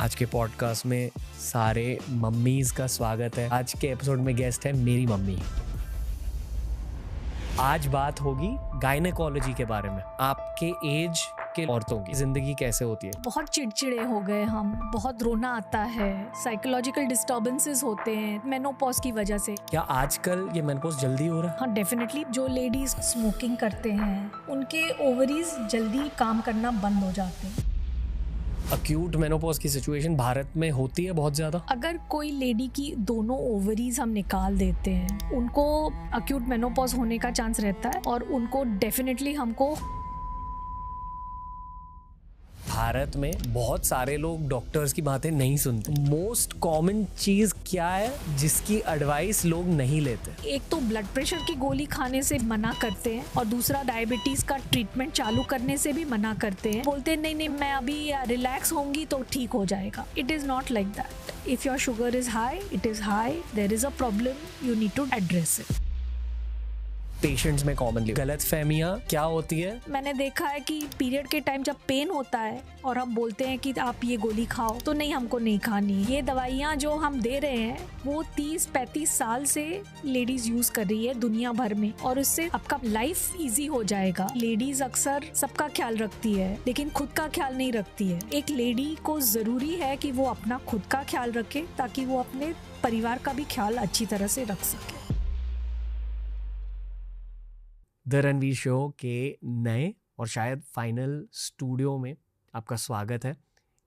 आज के पॉडकास्ट में सारे मम्मीज़ का स्वागत है। आज के एपिसोड में गेस्ट है मेरी मम्मी। आज बात होगी गायनेकोलॉजी के बारे में। आपके एज के औरतों की जिंदगी कैसे होती है। बहुत चिड़चिड़े हो गए हम, बहुत रोना आता है, साइकोलॉजिकल डिस्टर्बेंसेस होते हैं मेनोपॉज की वजह से। क्या आजकल ये मेनोपॉज जल्दी हो रहा है? हाँ डेफिनेटली। जो लेडीज स्मोकिंग करते हैं उनके ओवरीज जल्दी काम करना बंद हो जाते हैं। अक्यूट मेनोपॉज की सिचुएशन भारत में होती है बहुत ज़्यादा। अगर कोई लेडी की दोनों ओवरीज हम निकाल देते हैं उनको अक्यूट मेनोपॉज होने का चांस रहता है और उनको डेफिनेटली हमको भारत में बहुत सारे लोग डॉक्टर्स की बातें नहीं सुनते। मोस्ट कॉमन चीज क्या है जिसकी एडवाइस लोग नहीं लेते? एक तो ब्लड प्रेशर की गोली खाने से मना करते हैं और दूसरा डायबिटीज का ट्रीटमेंट चालू करने से भी मना करते हैं। बोलते हैं नहीं नहीं मैं अभी रिलैक्स होंगी तो ठीक हो जाएगा। It is not like that. If your sugar is high, it is high, there is a problem, you need to address it. Patients में कॉमनली गलतफहमियां क्या होती है? मैंने देखा है कि पीरियड के टाइम जब पेन होता है और हम बोलते हैं कि आप ये गोली खाओ, तो नहीं हमको नहीं खानी। ये दवाइयाँ जो हम दे रहे हैं वो 30-35 साल से लेडीज यूज कर रही है दुनिया भर में, और उससे आपका लाइफ इजी हो जाएगा। लेडीज अक्सर सबका ख्याल रखती है लेकिन खुद का ख्याल नहीं रखती है। एक लेडी को जरूरी है कि वो अपना खुद का ख्याल रखे ताकि वो अपने परिवार का भी ख्याल अच्छी तरह से रख सके। द रणवीर शो के नए और शायद फाइनल स्टूडियो में आपका स्वागत है।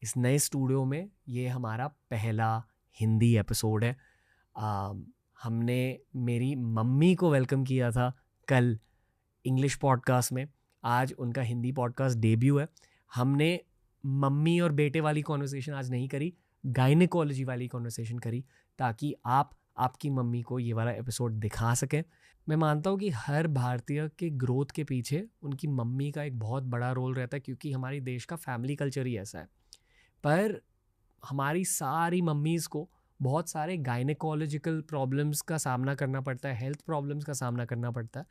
इस नए स्टूडियो में ये हमारा पहला हिंदी एपिसोड है। हमने मेरी मम्मी को वेलकम किया था कल इंग्लिश पॉडकास्ट में। आज उनका हिंदी पॉडकास्ट डेब्यू है। हमने मम्मी और बेटे वाली कॉन्वर्सेशन आज नहीं करी, गायनेकोलॉजी वाली कॉन्वर्सेशन करी, ताकि आपकी मम्मी को ये वाला एपिसोड दिखा सकें। मैं मानता हूँ कि हर भारतीय के ग्रोथ के पीछे उनकी मम्मी का एक बहुत बड़ा रोल रहता है, क्योंकि हमारी देश का फैमिली कल्चर ही ऐसा है। पर हमारी सारी मम्मीज़ को बहुत सारे गायनेकोलॉजिकल प्रॉब्लम्स का सामना करना पड़ता है, हेल्थ प्रॉब्लम्स का सामना करना पड़ता है।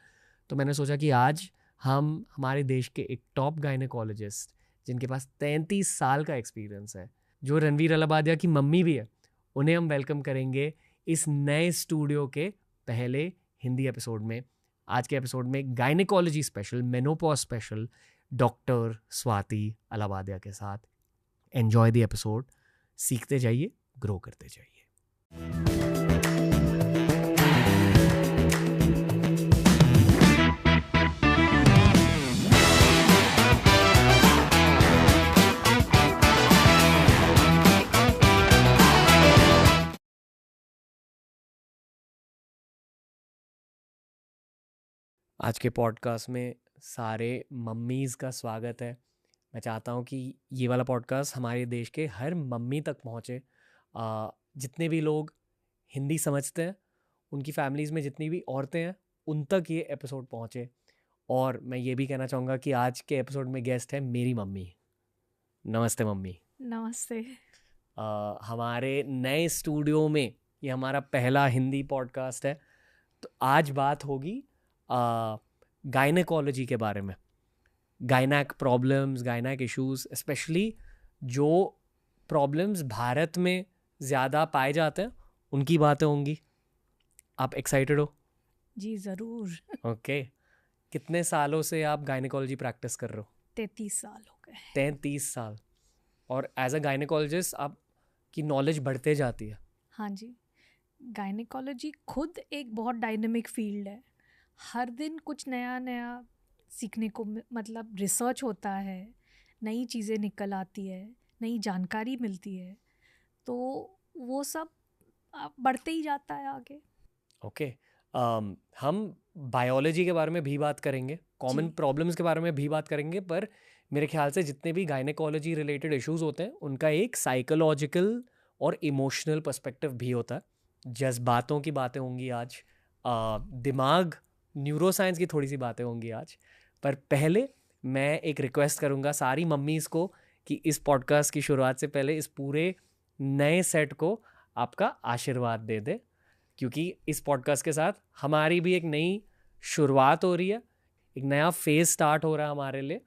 तो मैंने सोचा कि आज हम हमारे देश के एक टॉप गायनेकोलॉजिस्ट जिनके पास 33 साल का एक्सपीरियंस है, जो रणवीर अलाहाबादिया की मम्मी भी है, उन्हें हम वेलकम करेंगे इस नए स्टूडियो के पहले हिंदी एपिसोड में। आज के एपिसोड में gynaecology special, menopause special, doctor Swati Allahabadia के साथ। Enjoy the episode. सीखते जाइए, ग्रो करते जाइए। आज के पॉडकास्ट में सारे मम्मीज़ का स्वागत है। मैं चाहता हूँ कि ये वाला पॉडकास्ट हमारे देश के हर मम्मी तक पहुँचे। जितने भी लोग हिंदी समझते हैं, उनकी फैमिलीज़ में जितनी भी औरतें हैं, उन तक ये एपिसोड पहुँचे। और मैं ये भी कहना चाहूँगा कि आज के एपिसोड में गेस्ट है मेरी मम्मी। नमस्ते मम्मी। नमस्ते। हमारे नए स्टूडियो में ये हमारा पहला हिंदी पॉडकास्ट है। तो आज बात होगी गायनेकोलॉजी के बारे में। Gynaec problems, gynaec issues, specially जो प्रॉब्लम्स भारत में ज़्यादा पाए जाते हैं, उनकी बातें होंगी। आप एक्साइटेड हो? जी ज़रूर। ओके। कितने सालों से आप गायनेकोलॉजी प्रैक्टिस कर रहे हो? 33 साल हो गए। 33 साल। और एज अ गायनेकोलॉजिस्ट आपकी नॉलेज बढ़ते जाती है। हाँ जी। गायनेकोलॉजी खुद एक बहुत डायनेमिक फील्ड है। हर दिन कुछ नया नया सीखने को मतलब रिसर्च होता है, नई चीज़ें निकल आती है, नई जानकारी मिलती है, तो वो सब बढ़ते ही जाता है आगे। ओके। हम बायोलॉजी के बारे में भी बात करेंगे, कॉमन प्रॉब्लम्स के बारे में भी बात करेंगे, पर मेरे ख्याल से जितने भी गायनेकोलॉजी रिलेटेड इश्यूज होते हैं उनका एक साइकोलॉजिकल और इमोशनल पर्सपेक्टिव भी होता है। जज्बातों की बातें होंगी आज, दिमाग, न्यूरोसाइंस की थोड़ी सी बातें होंगी आज। पर पहले मैं एक रिक्वेस्ट करूँगा सारी मम्मीज़ को कि इस पॉडकास्ट की शुरुआत से पहले इस पूरे नए सेट को आपका आशीर्वाद दे दे, क्योंकि इस पॉडकास्ट के साथ हमारी भी एक नई शुरुआत हो रही है, एक नया फेज स्टार्ट हो रहा है हमारे लिए।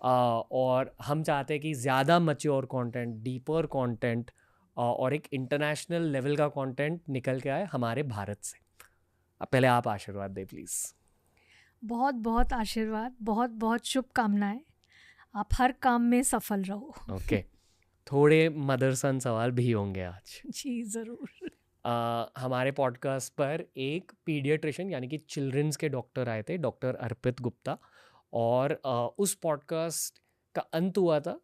और हम चाहते हैं कि ज़्यादा मैच्योर कंटेंट, डीपर कंटेंट और एक इंटरनेशनल लेवल का कंटेंट निकल के आए हमारे भारत से। अब पहले आप आशीर्वाद दें प्लीज़। बहुत बहुत आशीर्वाद, बहुत बहुत शुभकामनाएं। आप हर काम में सफल रहो। ओके थोड़े मदर सन सवाल भी होंगे आज। जी ज़रूर। हमारे पॉडकास्ट पर एक पीडियाट्रिशियन यानी कि चिल्ड्रंस के डॉक्टर आए थे, डॉक्टर अर्पित गुप्ता, और उस पॉडकास्ट का अंत हुआ था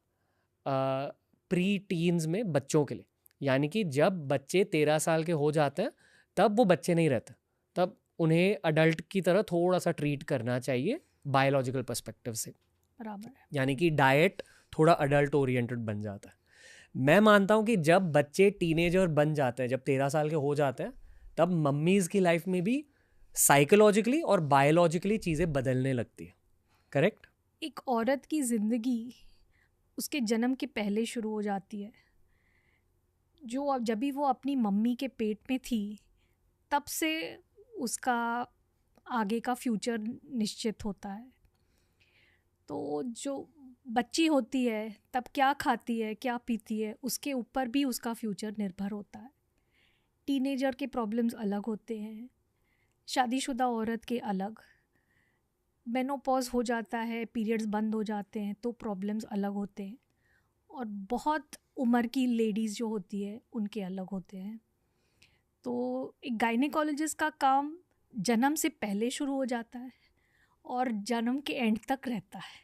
प्री टीन्स में बच्चों के लिए, यानी कि जब बच्चे 13 साल के हो जाते हैं तब वो बच्चे नहीं रहते, तब उन्हें अडल्ट की तरह थोड़ा सा ट्रीट करना चाहिए बायोलॉजिकल पर्सपेक्टिव से, बराबर है। यानी कि डाइट थोड़ा अडल्ट ओरिएंटेड बन जाता है। मैं मानता हूँ कि जब बच्चे टीनेजर बन जाते हैं, जब 13 साल के हो जाते हैं, तब मम्मीज़ की लाइफ में भी साइकोलॉजिकली और बायोलॉजिकली चीज़ें बदलने लगती है। करेक्ट? एक औरत की ज़िंदगी उसके जन्म के पहले शुरू हो जाती है। जो जब भी वो अपनी मम्मी के पेट में थी तब से उसका आगे का फ्यूचर निश्चित होता है। तो जो बच्ची होती है तब क्या खाती है, क्या पीती है, उसके ऊपर भी उसका फ्यूचर निर्भर होता है। टीनेजर के प्रॉब्लम्स अलग होते हैं, शादीशुदा औरत के अलग, मेनोपॉज हो जाता है, पीरियड्स बंद हो जाते हैं तो प्रॉब्लम्स अलग होते हैं, और बहुत उम्र की लेडीज़ जो होती है उनके अलग होते हैं। तो एक गायनेकोलॉजिस्ट का काम जन्म से पहले शुरू हो जाता है और जन्म के एंड तक रहता है।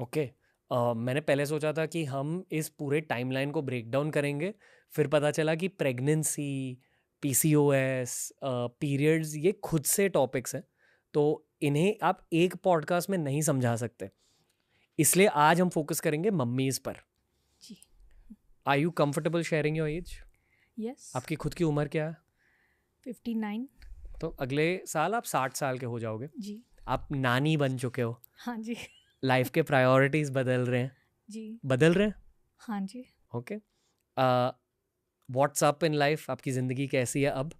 ओके मैंने पहले सोचा था कि हम इस पूरे टाइमलाइन को ब्रेक डाउन करेंगे, फिर पता चला कि प्रेगनेंसी, PCOS, पीरियड्स ये खुद से टॉपिक्स हैं, तो इन्हें आप एक पॉडकास्ट में नहीं समझा सकते, इसलिए आज हम फोकस करेंगे मम्मीज़ पर। जी। Are you comfortable sharing your age? Yes. आपकी खुद की उम्र क्या है? 59। तो अगले साल आप 60 साल के हो जाओगे। जी। आप नानी बन चुके हो, हाँ जी। लाइफ के प्रायोरिटीज़ बदल रहे हैं। जी। बदल रहे हैं? हाँ जी। Okay what's up in life? आपकी ज़िंदगी कैसी है अब,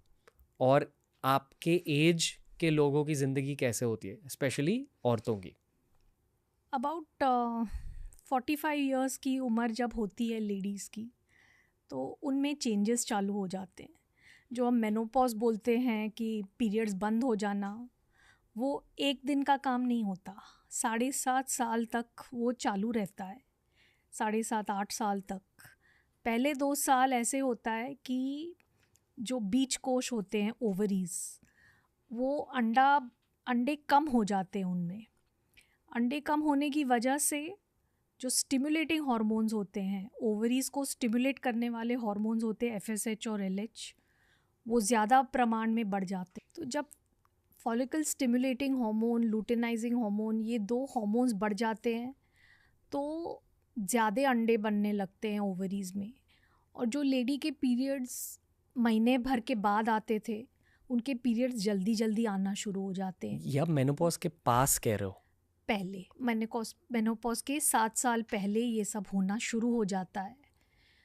और आपके एज के लोगों की ज़िंदगी कैसे होती है, स्पेशली औरतों की? अबाउट 45 इयर्स की उम्र जब होती है लेडीज़ की, तो उनमें चेंजेस चालू हो जाते हैं। जो हम मेनोपॉज बोलते हैं कि पीरियड्स बंद हो जाना, वो एक दिन का काम नहीं होता, 7.5 साल तक वो चालू रहता है, 7.5-8 साल तक। पहले 2 साल ऐसे होता है कि जो बीज कोश होते हैं, ओवरीज, वो अंडे कम हो जाते हैं उनमें। अंडे कम होने की वजह से जो स्टिमुलेटिंग हार्मोन्स होते हैं, ओवरीज को स्टिमुलेट करने वाले हार्मोन्स होते हैं FSH और LH, वो ज़्यादा प्रमाण में बढ़ जाते हैं। तो जब फॉलिकल स्टिमुलेटिंग हार्मोन, लुटेनाइजिंग हार्मोन, ये 2 हार्मोन्स बढ़ जाते हैं तो ज़्यादा अंडे बनने लगते हैं ओवरीज में। और जो लेडी के पीरियड्स महीने भर के बाद आते थे, उनके पीरियड्स जल्दी जल्दी आना शुरू हो जाते हैं। ये आप मेनोपॉज के पास कह रहे हो? पहले मेनोपॉज के 7 साल पहले ये सब होना शुरू हो जाता है।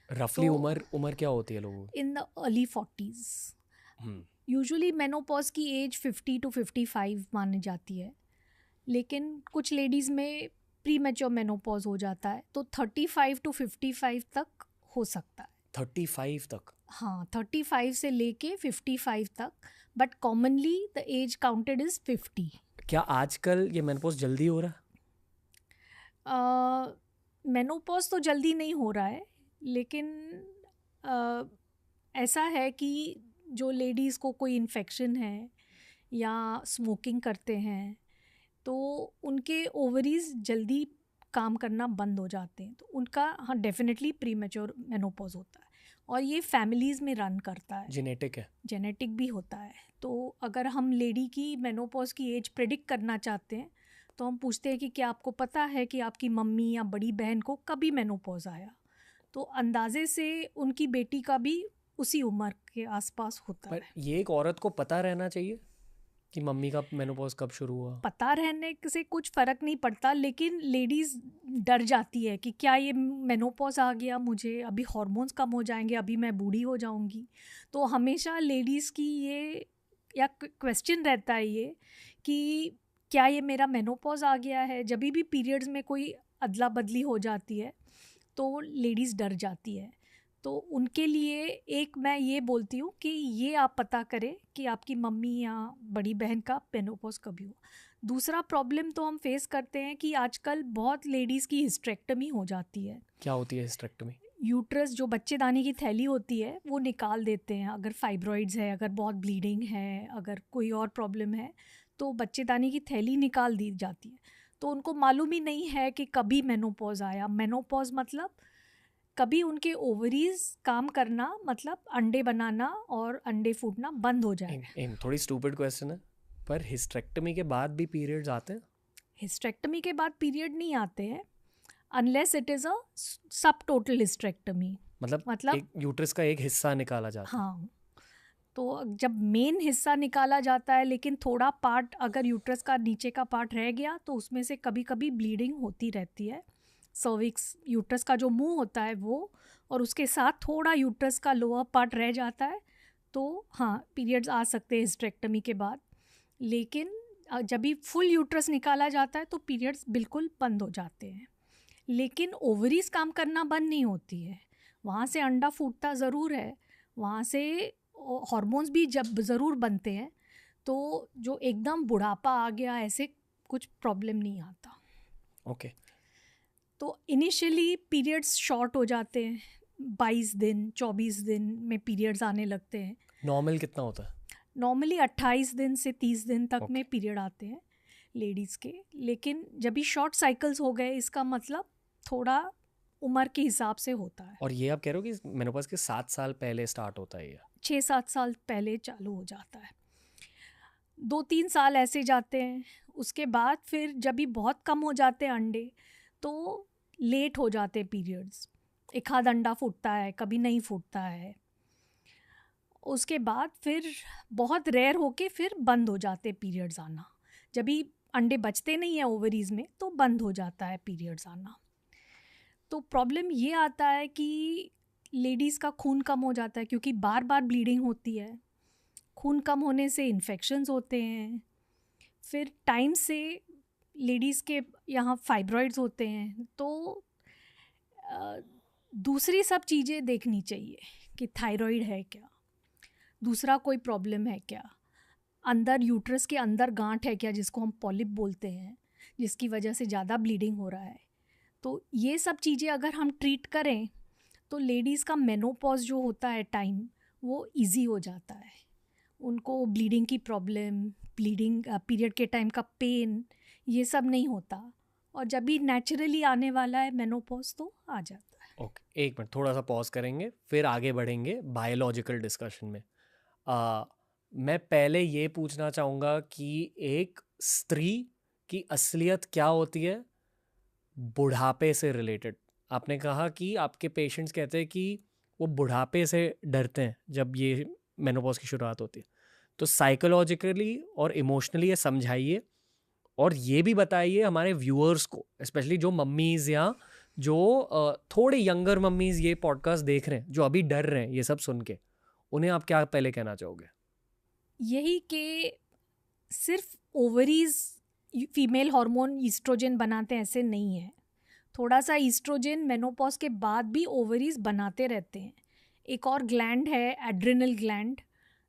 रफली तो उम्र क्या होती है लोगों की? In the early 40s। Usually menopause की एज 50 to 55 मानी जाती है, लेकिन कुछ लेडीज़ में प्री मैच्योर मेनोपॉज हो जाता है, तो 35 to 55 तक हो सकता है। 35 तक? हाँ, 35 से लेके 55 तक, but commonly the age counted is 50। क्या आजकल ये मेनोपॉज जल्दी हो रहा है? मेनोपॉज तो जल्दी नहीं हो रहा है, लेकिन ऐसा है कि जो लेडीज़ को कोई इन्फेक्शन है या स्मोकिंग करते हैं तो उनके ओवरीज जल्दी काम करना बंद हो जाते हैं, तो उनका हाँ डेफिनेटली प्री मैच्योर मेनोपॉज होता है, और ये फैमिलीज़ में रन करता है। जेनेटिक है? जेनेटिक भी होता है। तो अगर हम लेडी की मेनोपॉज की एज प्रेडिक्ट करना चाहते हैं तो हम पूछते हैं कि क्या आपको पता है कि आपकी मम्मी या बड़ी बहन को कभी मेनोपॉज आया, तो अंदाजे से उनकी बेटी का भी उसी उम्र के आसपास होता पर है। ये एक औरत को पता रहना चाहिए कि मम्मी का मेनोपॉज कब शुरू हुआ? पता रहने से कुछ फ़र्क नहीं पड़ता, लेकिन लेडीज़ डर जाती है कि क्या ये मेनोपॉज आ गया, मुझे अभी हार्मोन्स कम हो जाएंगे, अभी मैं बूढ़ी हो जाऊंगी। तो हमेशा लेडीज़ की ये या क्वेश्चन रहता है ये कि क्या ये मेरा मेनोपॉज आ गया है। जब भी पीरियड्स में कोई अदला बदली हो जाती है तो लेडीज़ डर जाती है। तो उनके लिए एक मैं ये बोलती हूँ कि ये आप पता करें कि आपकी मम्मी या बड़ी बहन का मेनोपॉज कभी हुआ। दूसरा प्रॉब्लम तो हम फेस करते हैं कि आजकल बहुत लेडीज़ की हिस्टेरेक्टमी हो जाती है। क्या होती है हिस्टेरेक्टमी? यूट्रस जो बच्चेदानी की थैली होती है वो निकाल देते हैं। अगर फाइब्रॉइड्स है, अगर बहुत ब्लीडिंग है, अगर कोई और प्रॉब्लम है तो बच्चेदानी की थैली निकाल दी जाती है। तो उनको मालूम ही नहीं है कि कभी मेनोपॉज आया। मेनोपॉज मतलब कभी उनके ओवरीज काम करना, मतलब अंडे बनाना और अंडे फूटना बंद हो जाए। थोड़ी स्टूपिड क्वेश्चन है, पर हिस्टेरेक्टमी के बाद भी पीरियड्स आते हैं? हिस्टेरेक्टमी के बाद पीरियड नहीं आते हैं अनलेस इट इज़ अ सब टोटल हिस्टेरेक्टमी। मतलब एक यूट्रस का एक हिस्सा निकाला जाता है। हाँ, तो जब मेन हिस्सा निकाला जाता है लेकिन थोड़ा पार्ट अगर यूट्रस का नीचे का पार्ट रह गया तो उसमें से कभी कभी ब्लीडिंग होती रहती है। सर्विक्स, यूट्रस का जो मुंह होता है वो, और उसके साथ थोड़ा यूट्रस का लोअर पार्ट रह जाता है। तो हाँ, पीरियड्स आ सकते हैं हिस्टेरेक्टमी के बाद। लेकिन जब भी फुल यूट्रस निकाला जाता है तो पीरियड्स बिल्कुल बंद हो जाते हैं। लेकिन ओवरीज काम करना बंद नहीं होती है, वहाँ से अंडा फूटता ज़रूर है, वहाँ से हार्मोन्स भी जब ज़रूर बनते हैं। तो जो एकदम बुढ़ापा आ गया ऐसे कुछ प्रॉब्लम नहीं आता। ओके। तो इनिशियली पीरियड्स शॉर्ट हो जाते हैं, 22 दिन 24 दिन में पीरियड्स आने लगते हैं। नॉर्मल कितना होता है? नॉर्मली 28 दिन से 30 दिन तक में पीरियड आते हैं लेडीज़ के। लेकिन जब भी शॉर्ट साइकिल्स हो गए इसका मतलब थोड़ा उम्र के हिसाब से होता है। और ये आप कह रहे हो कि मेनोपॉज के 7 साल पहले स्टार्ट होता है? 6-7 साल पहले चालू हो जाता है, 2-3 साल ऐसे जाते हैं। उसके बाद फिर जब भी बहुत कम हो जाते हैं अंडे तो लेट हो जाते हैं पीरियड्स। एक आध अंडा फूटता है, कभी नहीं फूटता है। उसके बाद फिर बहुत रेयर होके फिर बंद हो जाते हैं पीरियड्स आना। जब भी अंडे बचते नहीं हैं ओवरीज में तो बंद हो जाता है पीरियड्स आना। तो प्रॉब्लम ये आता है कि लेडीज़ का खून कम हो जाता है क्योंकि बार बार ब्लीडिंग होती है। खून कम होने से इन्फेक्शंस होते हैं। फिर टाइम से लेडीज़ के यहाँ फाइब्रॉइड्स होते हैं। तो दूसरी सब चीज़ें देखनी चाहिए कि थायराइड है क्या, दूसरा कोई प्रॉब्लम है क्या, अंदर यूट्रस के अंदर गांठ है क्या जिसको हम पॉलिप बोलते हैं, जिसकी वजह से ज़्यादा ब्लीडिंग हो रहा है। तो ये सब चीज़ें अगर हम ट्रीट करें तो लेडीज़ का मेनोपॉज जो होता है टाइम वो इजी हो जाता है। उनको ब्लीडिंग की प्रॉब्लम, ब्लीडिंग पीरियड के टाइम का पेन, ये सब नहीं होता। और जब भी नेचुरली आने वाला है मेनोपॉज तो आ जाता है। ओके, एक मिनट, थोड़ा सा पॉज करेंगे फिर आगे बढ़ेंगे बायोलॉजिकल डिस्कशन में। मैं पहले ये पूछना चाहूँगा कि एक स्त्री की असलियत क्या होती है बुढ़ापे से रिलेटेड? आपने कहा कि आपके पेशेंट्स कहते हैं कि वो बुढ़ापे से डरते हैं जब ये मेनोपॉज की शुरुआत होती है। तो साइकोलॉजिकली और इमोशनली ये समझाइए, और ये भी बताइए हमारे व्यूअर्स को, स्पेशली जो मम्मीज़ या जो थोड़े यंगर मम्मीज़ ये पॉडकास्ट देख रहे हैं, जो अभी डर रहे हैं ये सब सुन के, उन्हें आप क्या पहले कहना चाहोगे? यही कि सिर्फ ओवरीज फीमेल हार्मोन ईस्ट्रोजन बनाते हैं ऐसे नहीं है। थोड़ा सा ईस्ट्रोजन मेनोपॉज के बाद भी ओवरीज बनाते रहते हैं। एक और ग्लैंड है एड्रिनल ग्लैंड,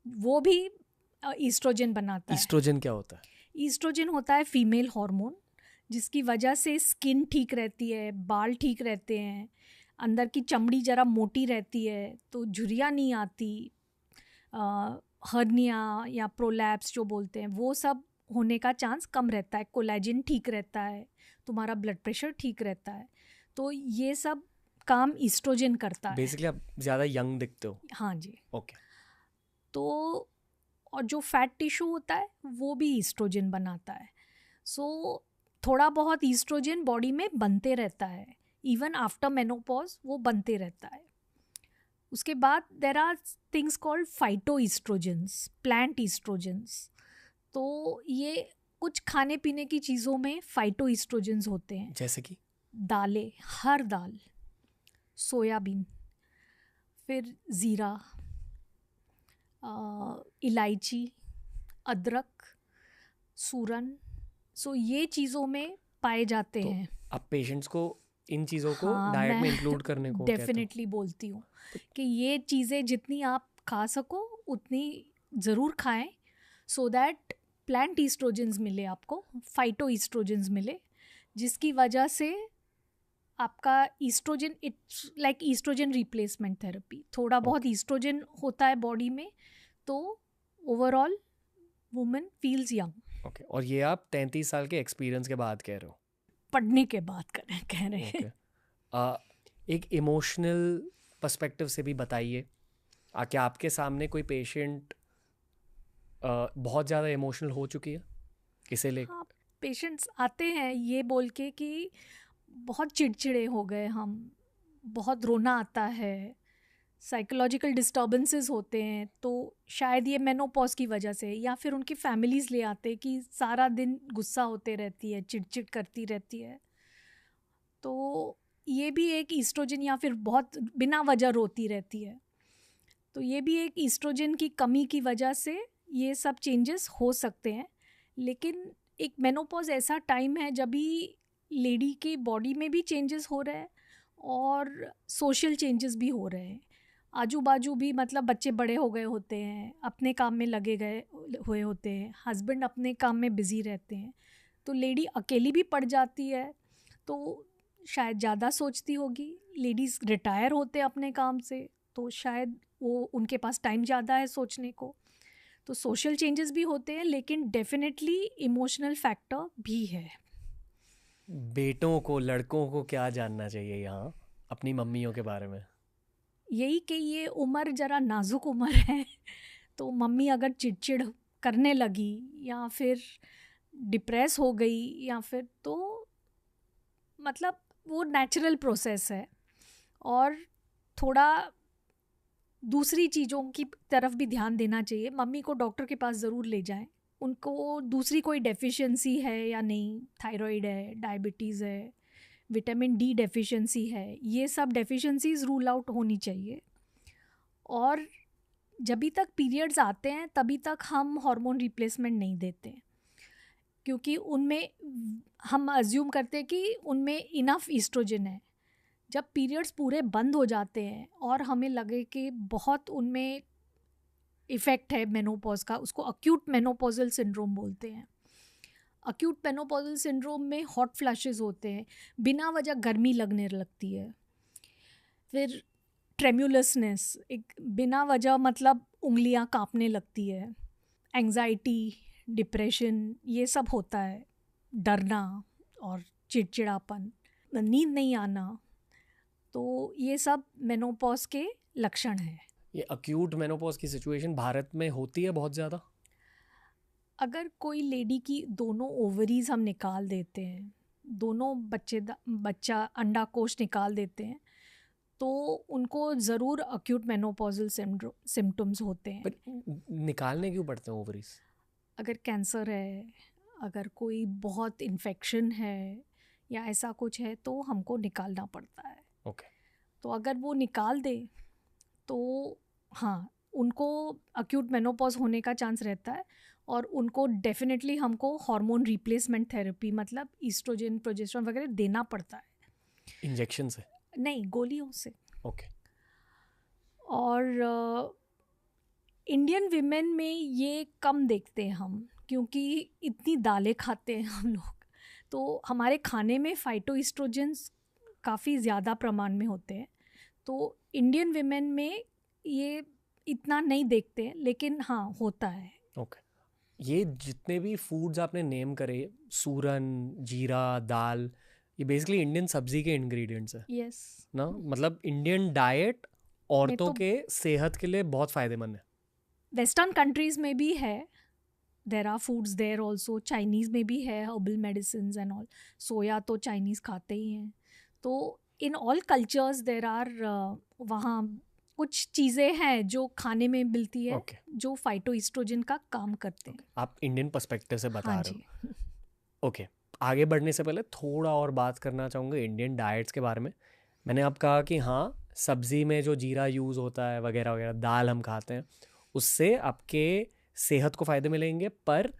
वो भी ईस्ट्रोजन बनाता है। ईस्ट्रोजन क्या होता है? ईस्ट्रोजन होता है फीमेल हार्मोन जिसकी वजह से स्किन ठीक रहती है, बाल ठीक रहते हैं, अंदर की चमड़ी ज़रा मोटी रहती है तो झुर्रियाँ नहीं आती, हर्निया या प्रोलैप्स जो बोलते हैं वो सब होने का चांस कम रहता है। कोलेजन ठीक रहता है, तुम्हारा ब्लड प्रेशर ठीक रहता है। तो ये सब काम ईस्ट्रोजन करता है। बेसिकली आप ज़्यादा यंग दिखते हो। हाँ जी। ओके। तो और जो फैट टिश्यू होता है वो भी ईस्ट्रोजन बनाता है। सो थोड़ा बहुत ईस्ट्रोजन बॉडी में बनते रहता है, इवन आफ्टर मेनोपॉज वो बनते रहता है। उसके बाद there are things called phyto estrogens, plant estrogens. तो ये कुछ खाने पीने की चीज़ों में फाइटो ईस्ट्रोजन्स होते हैं, जैसे कि दालें, हर दाल, सोयाबीन, फिर ज़ीरा, इलायची, अदरक, सूरन। सो ये चीज़ों में पाए जाते हैं। आप पेशेंट्स को इन चीज़ों को हाँ, डाइट में मैं इंक्लूड करने को कहते हो? डेफिनेटली बोलती हूँ कि ये चीज़ें जितनी आप खा सको उतनी ज़रूर खाएं, सो दैट प्लांट ईस्ट्रोजन्स मिले आपको, फाइटो ईस्ट्रोजन्स मिले, जिसकी वजह से आपका oestrogen, it's like oestrogen replacement therapy, थोड़ा बहुत ईस्ट्रोजन होता है बॉडी में तो overall women feels young. Okay, और ये आप 33 साल के एक्सपीरियंस के बाद कह रहे हो? पढ़ने के बाद कह रहे हैं। एक इमोशनल पर्सपेक्टिव से भी बताइए, क्या आपके सामने कोई पेशेंट बहुत ज़्यादा इमोशनल हो चुकी है इसे ले? हाँ, पेशेंट्स आते हैं ये बोल के कि बहुत चिड़चिड़े हो गए हम, बहुत रोना आता है, साइकोलॉजिकल डिस्टर्बेंसेस होते हैं, तो शायद ये मेनोपॉज की वजह से, या फिर उनकी फैमिलीज़ ले आते हैं कि सारा दिन गुस्सा होते रहती है, चिड़चिड़ करती रहती है, तो ये भी एक ईस्ट्रोजन, या फिर बहुत बिना वजह रोती रहती है, तो ये भी एक ईस्ट्रोजन की कमी की वजह से ये सब चेंजेस हो सकते हैं। लेकिन एक मेनोपॉज ऐसा टाइम है जब भी लेडी के बॉडी में भी चेंजेस हो रहे हैं और सोशल चेंजेस भी हो रहे हैं, आजू बाजू भी, मतलब बच्चे बड़े हो गए होते हैं, अपने काम में लगे गए हुए होते हैं, हस्बैंड अपने काम में बिज़ी रहते हैं, तो लेडी अकेली भी पड़ जाती है, तो शायद ज़्यादा सोचती होगी। लेडीज़ रिटायर होते हैं अपने काम से, तो शायद वो उनके पास टाइम ज़्यादा है सोचने को, तो सोशल चेंजेस भी होते हैं, लेकिन डेफिनेटली इमोशनल फैक्टर भी है। बेटों को, लड़कों को क्या जानना चाहिए यहाँ अपनी मम्मियों के बारे में? यही कि ये उम्र ज़रा नाजुक उम्र है, तो मम्मी अगर चिड़चिड़ करने लगी या फिर डिप्रेस हो गई या फिर, तो मतलब वो नेचुरल प्रोसेस है, और थोड़ा दूसरी चीज़ों की तरफ भी ध्यान देना चाहिए। मम्मी को डॉक्टर के पास ज़रूर ले जाएं, उनको दूसरी कोई डेफिशिएंसी है या नहीं, थायराइड है, डायबिटीज़ है, विटामिन डी डेफिशिएंसी है, ये सब डेफिशिएंसीज रूल आउट होनी चाहिए। और जब तक पीरियड्स आते हैं तभी तक हम हार्मोन रिप्लेसमेंट नहीं देते, क्योंकि उनमें हम अज्यूम करते हैं कि उनमें इनफ ईस्ट्रोजन है। जब पीरियड्स पूरे बंद हो जाते हैं और हमें लगे कि बहुत उनमें इफ़ेक्ट है मेनोपॉज का, उसको अक्यूट मेनोपॉजल सिंड्रोम बोलते हैं। अक्यूट मेनोपॉजल सिंड्रोम में हॉट फ्लैशेस होते हैं, बिना वजह गर्मी लगने लगती है, फिर ट्रेम्युलसनेस, एक बिना वजह मतलब उंगलियां कांपने लगती है, एंग्जाइटी, डिप्रेशन, ये सब होता है, डरना और चिड़चिड़ापन, नींद नहीं आना, तो ये सब मेनोपॉज के लक्षण हैं। ये अक्यूट मेनोपॉज की सिचुएशन भारत में होती है बहुत ज़्यादा? अगर कोई लेडी की दोनों ओवरीज हम निकाल देते हैं, दोनों बच्चा अंडाकोश निकाल देते हैं, तो उनको ज़रूर अक्यूट मेनोपॉजल सिम्टम्स होते हैं। पर निकालने क्यों पड़ते हैं ओवरीज? अगर कैंसर है, अगर कोई बहुत इन्फेक्शन है या ऐसा कुछ है, तो हमको निकालना पड़ता है। ओके। तो अगर वो निकाल दे तो हाँ, उनको अक्यूट मेनोपॉज होने का चांस रहता है, और उनको डेफिनेटली हमको हार्मोन रिप्लेसमेंट थेरेपी, मतलब ईस्ट्रोजन, प्रोजेस्टेरोन वगैरह देना पड़ता है। इंजेक्शन से? नहीं, गोलियों से। ओके। और इंडियन विमेन में ये कम देखते हैं हम, क्योंकि इतनी दालें खाते हैं हम लोग, तो हमारे खाने में फाइटोइस्ट्रोजेंस काफ़ी ज़्यादा प्रमाण में होते हैं, तो इंडियन विमेन में ये इतना नहीं देखते हैं, लेकिन हाँ होता है। ओके। ये जितने भी फूड्स आपने नेम करे, सूरन, जीरा, दाल, ये बेसिकली इंडियन सब्जी के इंग्रेडिएंट्स है। यस ना, मतलब इंडियन डाइट औरतों तो के सेहत के लिए बहुत फ़ायदेमंद है। वेस्टर्न कंट्रीज़ में भी है, there are foods there also, Chinese में भी है, herbal medicine and all, soya तो चाइनीज़ खाते ही हैं, तो in all cultures there are, वहाँ कुछ चीज़ें हैं जो खाने में मिलती है, जो फाइटोइस्ट्रोजन का काम करते हैं। आप इंडियन पर्सपेक्टिव से बता रहे हो। जी। ओके, आगे बढ़ने से पहले थोड़ा और बात करना चाहूँगा इंडियन डाइट्स के बारे में। मैंने आप कहा कि हाँ, सब्ज़ी में जो जीरा यूज़ होता है वगैरह वगैरह, दाल हम खाते हैं, उससे आपके सेहत को फ़ायदे मिलेंगे, पर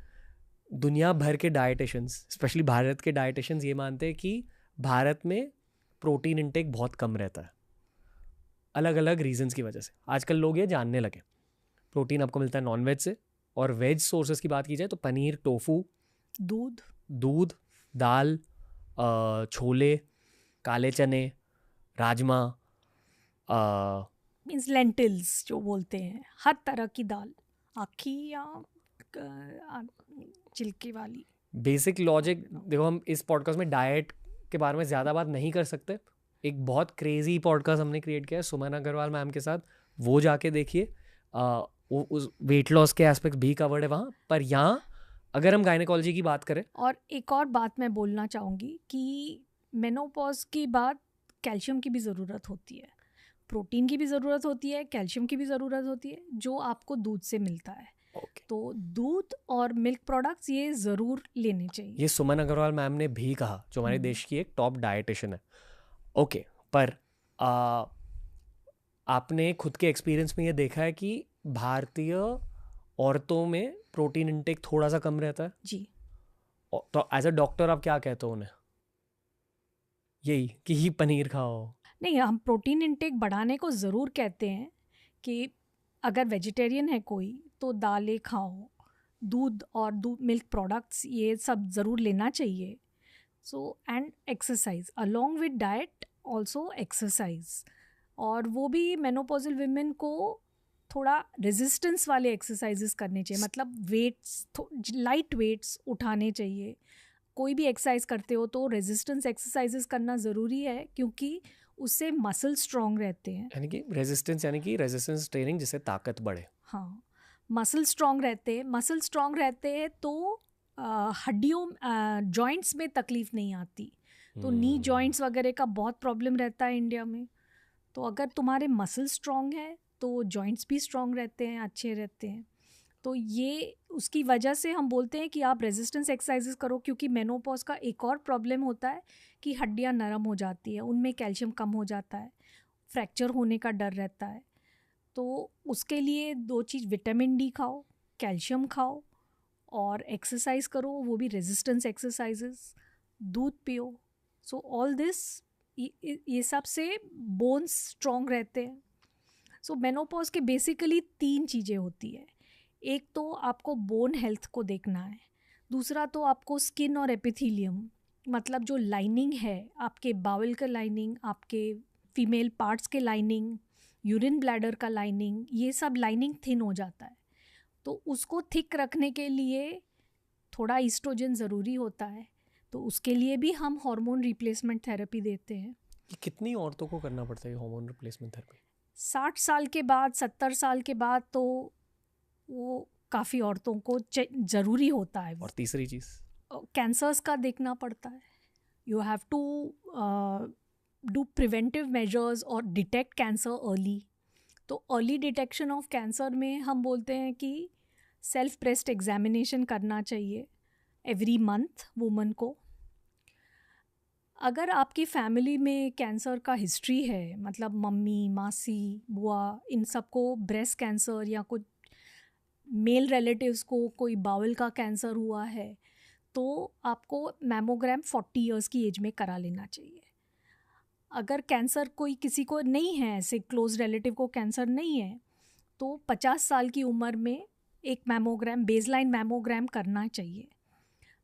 दुनिया भर के डाइटिशियंस, स्पेशली भारत के डाइटिशियंस, ये मानते हैं कि भारत में प्रोटीन इंटेक बहुत कम रहता है, अलग अलग रीजंस की वजह से। आजकल लोग ये जानने लगे। प्रोटीन आपको मिलता है नॉन वेज से, और वेज सोर्सेज की बात की जाए तो पनीर, टोफू, दूध, दाल, छोले, काले चने, राजमा, मीन्स लेंटिल्स जो बोलते हैं, हर तरह की दाल, आखी या छिलके वाली। बेसिक लॉजिक देखो, हम इस पॉडकास्ट में डाइट के बारे में ज़्यादा बात नहीं कर सकते। एक बहुत क्रेजी पॉडकास्ट हमने क्रिएट किया है सुमन अग्रवाल मैम के साथ, वो जाके देखिए। उस वेट लॉस के एस्पेक्ट भी कवर्ड है वहाँ पर। यहाँ अगर हम गायनेकोलॉजी की बात करें, और एक और बात मैं बोलना चाहूँगी कि मेनोपॉज के बाद कैल्शियम की भी ज़रूरत होती है, प्रोटीन की भी ज़रूरत होती है, कैल्शियम की भी ज़रूरत होती है, जो आपको दूध से मिलता है। तो दूध और मिल्क प्रोडक्ट्स ये ज़रूर लेने चाहिए। ये सुमन अग्रवाल मैम ने भी कहा, जो हमारे देश की एक टॉप डाइटिशियन है। ओके, पर आपने खुद के एक्सपीरियंस में ये देखा है कि भारतीय औरतों में प्रोटीन इंटेक थोड़ा सा कम रहता है जी। तो एज अ डॉक्टर आप क्या कहते हो उन्हें? यही कि ही पनीर खाओ? नहीं, हम प्रोटीन इंटेक बढ़ाने को ज़रूर कहते हैं कि अगर वेजिटेरियन है कोई तो दालें खाओ, दूध और मिल्क प्रोडक्ट्स ये सब ज़रूर लेना चाहिए। So and exercise along with diet, also exercise. और वो भी मेनोपॉजल विमेन को थोड़ा रेजिस्टेंस वाले एक्सरसाइजेस करने चाहिए, मतलब वेट्स, लाइट वेट्स उठाने चाहिए। कोई भी एक्सरसाइज करते हो तो रेजिस्टेंस एक्सरसाइजेस करना ज़रूरी है, क्योंकि उससे मसल स्ट्रॉन्ग रहते हैं। यानी कि रेजिस्टेंस ट्रेनिंग जिससे ताकत बढ़े। हाँ, मसल स्ट्रॉन्ग रहते हैं तो हड्डियों, जॉइंट्स में तकलीफ नहीं आती। तो नी जॉइंट्स वगैरह का बहुत प्रॉब्लम रहता है इंडिया में। तो अगर तुम्हारे मसल स्ट्रॉन्ग है तो जॉइंट्स भी स्ट्रॉन्ग रहते हैं, अच्छे रहते हैं। तो ये उसकी वजह से हम बोलते हैं कि आप रेजिस्टेंस एक्सरसाइजेस करो, क्योंकि मेनोपॉज का एक और प्रॉब्लम होता है कि हड्डियां नरम हो जाती है, उनमें कैल्शियम कम हो जाता है, फ्रैक्चर होने का डर रहता है। तो उसके लिए 2 चीज़, विटामिन डी खाओ, कैल्शियम खाओ और एक्सरसाइज करो, वो भी रेजिस्टेंस एक्सरसाइजेस, दूध पियो। सो ऑल दिस, ये सब से बोन्स स्ट्रॉन्ग रहते हैं। सो मेनोपॉज के बेसिकली 3 चीज़ें होती है। एक तो आपको बोन हेल्थ को देखना है, दूसरा तो आपको स्किन और एपिथेलियम, मतलब जो लाइनिंग है आपके बाउल का लाइनिंग, आपके फीमेल पार्ट्स के लाइनिंग, यूरिन ब्लैडर का लाइनिंग, ये सब लाइनिंग थिन हो जाता है। तो उसको थिक रखने के लिए थोड़ा ईस्ट्रोजन ज़रूरी होता है, तो उसके लिए भी हम हार्मोन रिप्लेसमेंट थेरेपी देते हैं। कितनी औरतों को करना पड़ता है हार्मोन रिप्लेसमेंट थेरेपी? 60 साल के बाद, 70 साल के बाद तो वो काफ़ी औरतों को ज़रूरी होता है। और तीसरी चीज़, कैंसर्स का देखना पड़ता है। You have to do preventive measures और डिटेक्ट कैंसर अर्ली। तो अर्ली डिटेक्शन ऑफ कैंसर में हम बोलते हैं कि सेल्फ ब्रेस्ट एग्जामिनेशन करना चाहिए एवरी मंथ वुमन को। अगर आपकी फैमिली में कैंसर का हिस्ट्री है, मतलब मम्मी, मासी, बुआ, इन सबको ब्रेस्ट कैंसर, या कुछ मेल रिलेटिव्स को कोई बाउल का कैंसर हुआ है, तो आपको मैमोग्राम 40 इयर्स की एज में करा लेना चाहिए। अगर कैंसर कोई किसी को नहीं है, ऐसे क्लोज रिलेटिव को कैंसर नहीं है, तो 50 साल की उम्र में एक मैमोग्राम, बेसलाइन मैमोग्राम करना चाहिए।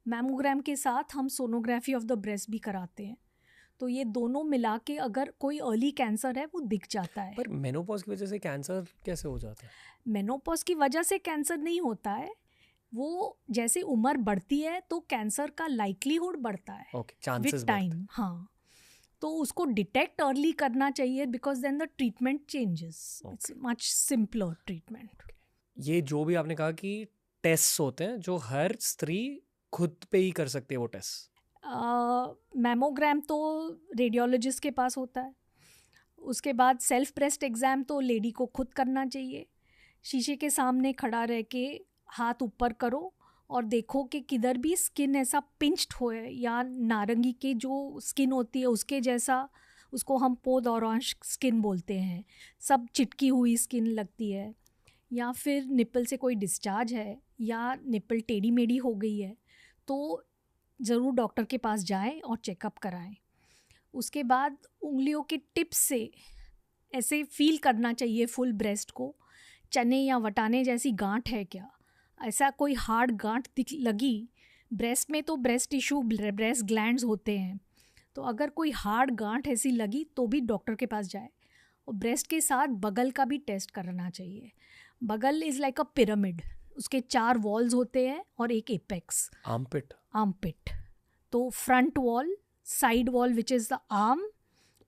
मैमोग्राम के साथ हम सोनोग्राफी ऑफ द ब्रेस्ट भी कराते हैं। तो ये दोनों मिला के अगर कोई अर्ली कैंसर है वो दिख जाता है। पर मेनोपॉज की वजह से कैंसर कैसे हो जाता है? मेनोपॉज की वजह से कैंसर नहीं होता है, वो जैसे उम्र बढ़ती है तो कैंसर का लाइक्लीहुड बढ़ता है विद टाइम। हाँ, तो उसको डिटेक्ट अर्ली करना चाहिए, because then the treatment changes, it's much simpler treatment. ये जो भी आपने कहा कि टेस्ट होते हैं जो हर स्त्री खुद पे ही कर सकती है, वो टेस्ट? मैमोग्राम तो रेडियोलॉजिस्ट के पास होता है। उसके बाद सेल्फ ब्रेस्ट एग्ज़ाम तो लेडी को खुद करना चाहिए। शीशे के सामने खड़ा रह के हाथ ऊपर करो और देखो कि किधर भी स्किन ऐसा पिंच्ड हो या नारंगी की जो स्किन होती है उसके जैसा, उसको हम पोद ऑरेंज स्किन बोलते हैं, सब चिटकी हुई स्किन लगती है, या फिर निप्पल से कोई डिस्चार्ज है या निप्पल टेढ़ी मेढ़ी हो गई है, तो ज़रूर डॉक्टर के पास जाएं और चेकअप कराएं। उसके बाद उंगलियों के टिप से ऐसे फील करना चाहिए फुल ब्रेस्ट को, चने या वटाने जैसी गांठ है क्या, ऐसा कोई हार्ड गांठ लगी ब्रेस्ट में तो ब्रेस्ट टिश्यू, ब्रेस्ट ग्लैंड्स होते हैं, तो अगर कोई हार्ड गांठ ऐसी लगी तो भी डॉक्टर के पास जाए। और ब्रेस्ट के साथ बगल का भी टेस्ट करना चाहिए। बगल इज़ लाइक अ पिरामिड, उसके 4 वॉल्स होते हैं और एक एपेक्स। आर्मपिट तो front wall, side wall which is the arm,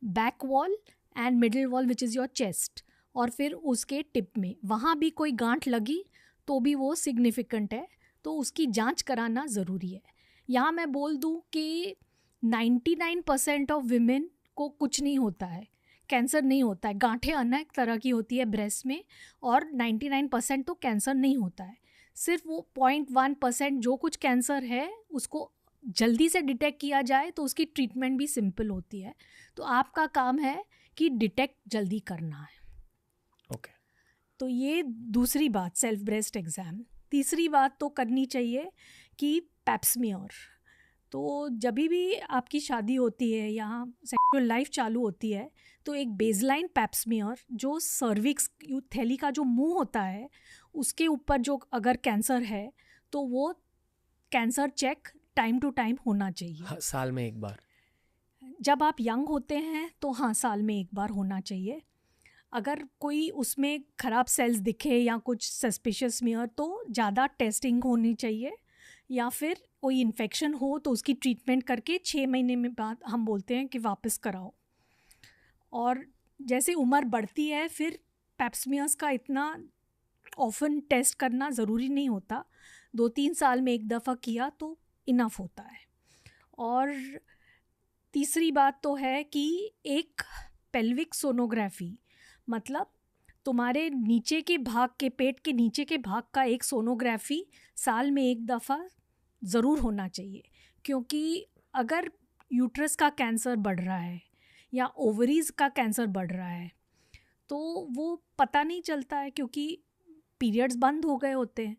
back wall and middle wall which is your chest, और फिर उसके टिप में वहाँ भी कोई गांठ लगी तो भी वो सिग्निफिकेंट है, तो उसकी जांच कराना ज़रूरी है। यहाँ मैं बोल दूँ कि 99% ऑफ विमेन को कुछ नहीं होता है, कैंसर नहीं होता है। गांठें अनेक तरह की होती है ब्रेस्ट में और 99% तो कैंसर नहीं होता है। सिर्फ वो 0.1% जो कुछ कैंसर है उसको जल्दी से डिटेक्ट किया जाए तो उसकी ट्रीटमेंट भी सिंपल होती है। तो आपका काम है कि डिटेक्ट जल्दी करना है। ओके। तो ये दूसरी बात, सेल्फ ब्रेस्ट एग्ज़ाम। तीसरी बात तो करनी चाहिए कि पैप्समियर। तो जब भी आपकी शादी होती है या सेक्सुअल लाइफ चालू होती है तो एक बेसलाइन पैप्समियर, जो सर्विक्स थैली का जो मुंह होता है उसके ऊपर जो अगर कैंसर है तो वो cancer check time to time होना चाहिए। हाँ, साल में एक बार। जब आप यंग होते हैं तो हाँ, साल में एक बार होना चाहिए। अगर कोई उसमें ख़राब सेल्स दिखे या कुछ सस्पिशियस स्मीयर तो ज़्यादा टेस्टिंग होनी चाहिए, या फिर कोई इन्फेक्शन हो तो उसकी ट्रीटमेंट करके 6 महीने में बाद हम बोलते हैं कि वापस कराओ। और जैसे उम्र बढ़ती है फिर पैप्समियर्स का इतना ऑफन टेस्ट करना ज़रूरी नहीं होता, 2-3 साल में एक दफ़ा किया तो इनफ होता है। और तीसरी बात तो है कि एक पेल्विक सोनोग्राफी, मतलब तुम्हारे नीचे के भाग के, पेट के नीचे के भाग का एक सोनोग्राफी साल में एक दफ़ा ज़रूर होना चाहिए। क्योंकि अगर यूट्रस का कैंसर बढ़ रहा है या ओवरीज़ का कैंसर बढ़ रहा है तो वो पता नहीं चलता है क्योंकि पीरियड्स बंद हो गए होते हैं।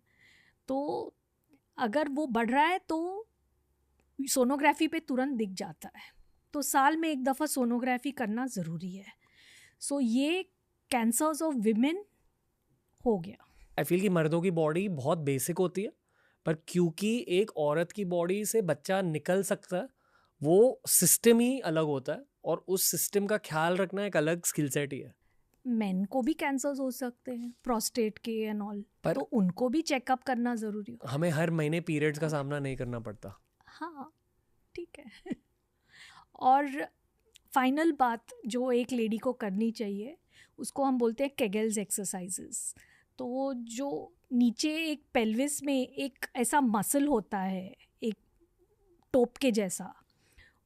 तो अगर वो बढ़ रहा है तो सोनोग्राफी पे तुरंत दिख जाता है। तो साल में एक दफ़ा सोनोग्राफी करना ज़रूरी है। सो ये कैंसर्स ऑफ विमेन हो गया। आई फील कि मर्दों की बॉडी बहुत बेसिक होती है, पर क्योंकि एक औरत की बॉडी से बच्चा निकल सकता है वो सिस्टम ही अलग होता है और उस सिस्टम का ख्याल रखना एक अलग स्किल सेट ही है। मेन को भी कैंसर्स हो सकते हैं, प्रोस्टेट के एंड ऑल, तो उनको भी चेकअप करना ज़रूरी है। हमें हर महीने पीरियड्स का सामना नहीं करना पड़ता। हाँ ठीक है। और फाइनल बात जो एक लेडी को करनी चाहिए उसको हम बोलते हैं केगल्स एक्सरसाइजेस। तो जो नीचे एक पेल्विस में एक ऐसा मसल होता है, एक टोप के जैसा,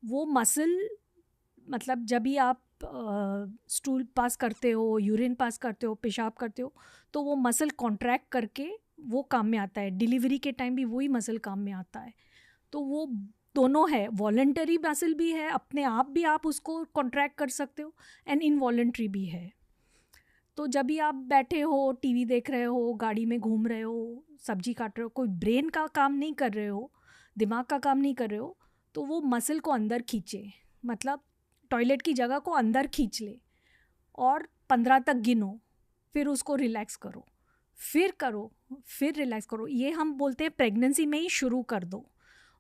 वो मसल, मतलब जब भी आप स्टूल पास करते हो, यूरिन पास करते हो, पेशाब करते हो, तो वो मसल कॉन्ट्रैक्ट करके वो काम में आता है। डिलीवरी के टाइम भी वही मसल काम में आता है। तो वो दोनों है, वॉलंटरी मसल भी है, अपने आप भी आप उसको कॉन्ट्रैक्ट कर सकते हो, एंड इनवॉलंटरी भी है। तो जब भी आप बैठे हो, टीवी देख रहे हो, गाड़ी में घूम रहे हो, सब्जी काट रहे हो, कोई ब्रेन का काम नहीं कर रहे हो, दिमाग का काम नहीं कर रहे हो, तो वो मसल को अंदर खींचे, मतलब टॉयलेट की जगह को अंदर खींच ले और 15 तक गिनो, फिर उसको रिलैक्स करो, फिर करो, फिर रिलैक्स करो। ये हम बोलते हैं प्रेगनेंसी में ही शुरू कर दो,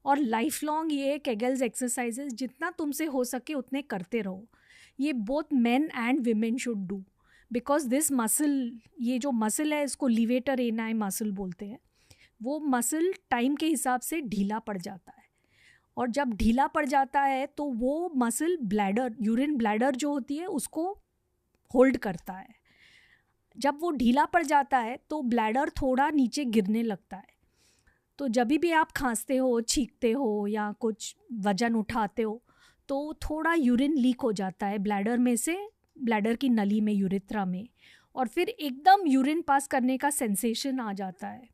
और लाइफ लॉन्ग ये केगल्स एक्सरसाइजेस जितना तुमसे हो सके उतने करते रहो। ये both men and women should do, because this muscle, ये जो मसल है इसको लीवेटर एनाई मसल बोलते हैं। वो मसल टाइम के हिसाब से ढीला पड़ जाता है, और जब ढीला पड़ जाता है तो वो मसल ब्लैडर, यूरिन ब्लैडर जो होती है उसको होल्ड करता है। जब वो ढीला पड़ जाता है तो ब्लैडर थोड़ा नीचे गिरने लगता है। तो जब भी आप खांसते हो, छींकते हो या कुछ वजन उठाते हो तो थोड़ा यूरिन लीक हो जाता है ब्लैडर में से, ब्लैडर की नली में, यूरेथ्रा में, और फिर एकदम यूरिन पास करने का सेंसेशन आ जाता है।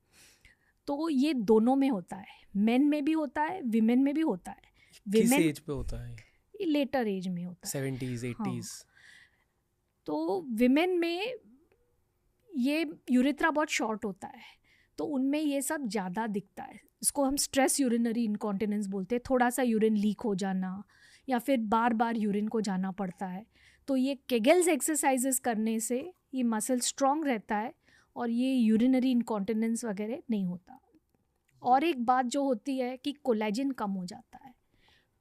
तो ये दोनों में होता है, मेन में भी होता है, विमेन में भी होता है। किस एज पे होता है? लेटर एज में होता है, 70s 80s। तो विमेन में ये यूरेथ्रा बहुत शॉर्ट होता है तो उनमें ये सब ज़्यादा दिखता है। इसको हम स्ट्रेस यूरिनरी इनकॉन्टिनेंस बोलते हैं। थोड़ा सा यूरिन लीक हो जाना या फिर बार बार यूरिन को जाना पड़ता है। तो ये केगल्स एक्सरसाइजेस करने से ये मसल स्ट्रॉन्ग रहता है और ये यूरिनरी इनकॉन्टिनेंस वगैरह नहीं होता। और एक बात जो होती है कि कोलेजन कम हो जाता है।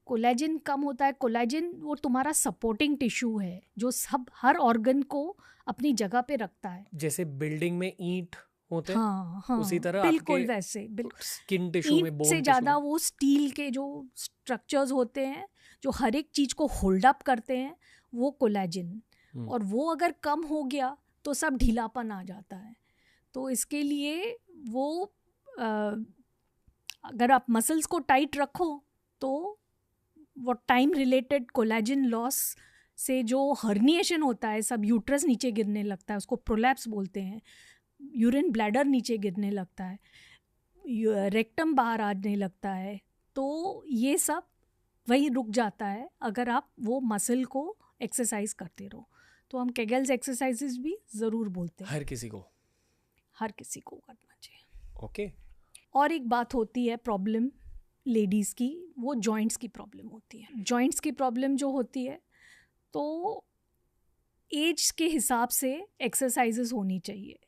कोलेजन कम होता है, कोलेजन वो तुम्हारा सपोर्टिंग टिश्यू है जो सब हर ऑर्गन को अपनी जगह पे रखता है। जैसे बिल्डिंग में ईंट होते हैं, हाँ, उसी तरह बिल्कुल वैसे, बिल्कुल स्किन टिश्यू में, ईंट बोन से ज़्यादा वो स्टील के जो स्ट्रक्चर्स होते हैं जो हर एक चीज़ को होल्ड अप करते हैं, वो कोलेजन। और वो अगर कम हो गया तो सब ढीलापन आ जाता है। तो इसके लिए वो अगर आप मसल्स को टाइट रखो तो वो टाइम रिलेटेड कोलेजन लॉस से जो हर्निएशन होता है, सब यूट्रस नीचे गिरने लगता है, उसको प्रोलैप्स बोलते हैं, यूरिन ब्लैडर नीचे गिरने लगता है, रेक्टम बाहर आने लगता है, तो ये सब वही रुक जाता है अगर आप वो मसल को एक्सरसाइज करते रहो। तो हम केगल्स एक्सरसाइजेस भी ज़रूर बोलते हैं। हर किसी को करना चाहिए। ओके। और एक बात होती है प्रॉब्लम लेडीज़ की, वो जॉइंट्स की प्रॉब्लम होती है। जॉइंट्स की प्रॉब्लम जो होती है तो एज के हिसाब से एक्सरसाइजेस होनी चाहिए।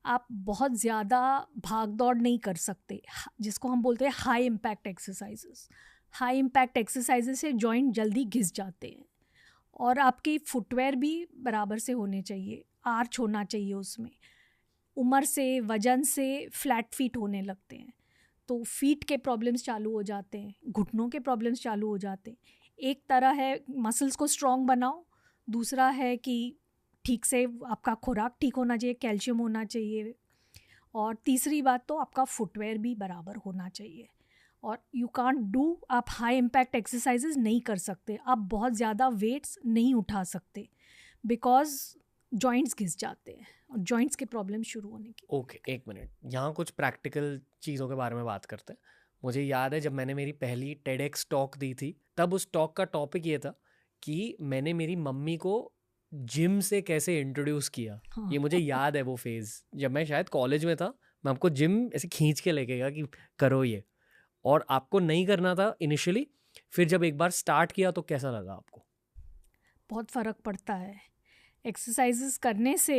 आप बहुत ज़्यादा भाग दौड़ नहीं कर सकते, जिसको हम बोलते हैं high impact exercises. High impact exercises से जॉइंट जल्दी घिस जाते हैं। और आपकी फुटवेयर भी बराबर से होने चाहिए, आर्च होना चाहिए उसमें। उम्र से, वजन से फ्लैट फीट होने लगते हैं तो फीट के प्रॉब्लम्स चालू हो जाते हैं, घुटनों के प्रॉब्लम्स चालू हो जाते हैं। एक तरह है मसल्स को स्ट्रॉन्ग बनाओ, दूसरा है कि ठीक से आपका खुराक ठीक होना चाहिए, कैल्शियम होना चाहिए, और तीसरी बात तो आपका फुटवेयर भी बराबर होना चाहिए। और यू कांट डू, आप हाई इम्पैक्ट एक्सरसाइजेज नहीं कर सकते, आप बहुत ज़्यादा वेट्स नहीं उठा सकते बिकॉज जॉइंट्स घिस जाते हैं और जॉइंट्स के प्रॉब्लम शुरू होने की। ओके, एक मिनट, यहाँ कुछ प्रैक्टिकल चीज़ों के बारे में बात करते हैं। मुझे याद है जब मैंने मेरी पहली TEDx टॉक दी थी, तब उस टॉक का टॉपिक ये था कि मैंने मेरी मम्मी को जिम से कैसे इंट्रोड्यूस किया। हाँ। ये मुझे याद है वो फेज़, जब मैं शायद कॉलेज में था, मैं आपको जिम ऐसे खींच के लेके गया कि करो ये, और आपको नहीं करना था इनिशियली, फिर जब एक बार स्टार्ट किया तो कैसा लगा आपको? बहुत फ़र्क पड़ता है। एक्सरसाइजेस करने से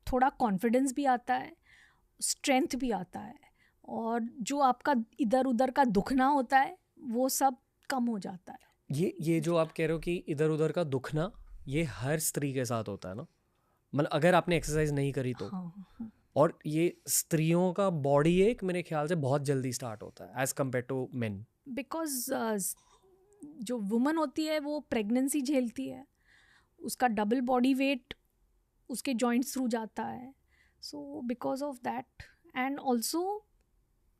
थोड़ा कॉन्फिडेंस भी आता है, स्ट्रेंथ भी आता है, और जो आपका इधर उधर का दुखना होता है वो सब कम हो जाता है। ये जो आप कह रहे हो कि इधर उधर का दुखना, ये हर स्त्री के साथ होता है ना? मतलब अगर आपने एक्सरसाइज नहीं करी तो। हाँ। और ये स्त्रियों का बॉडी एक मेरे ख्याल से बहुत जल्दी स्टार्ट होता है as compared to men. Because जो वुमन होती है वो प्रेगनेंसी झेलती है, उसका डबल बॉडी वेट उसके जॉइंट्स थ्रू जाता है। So because of that, and also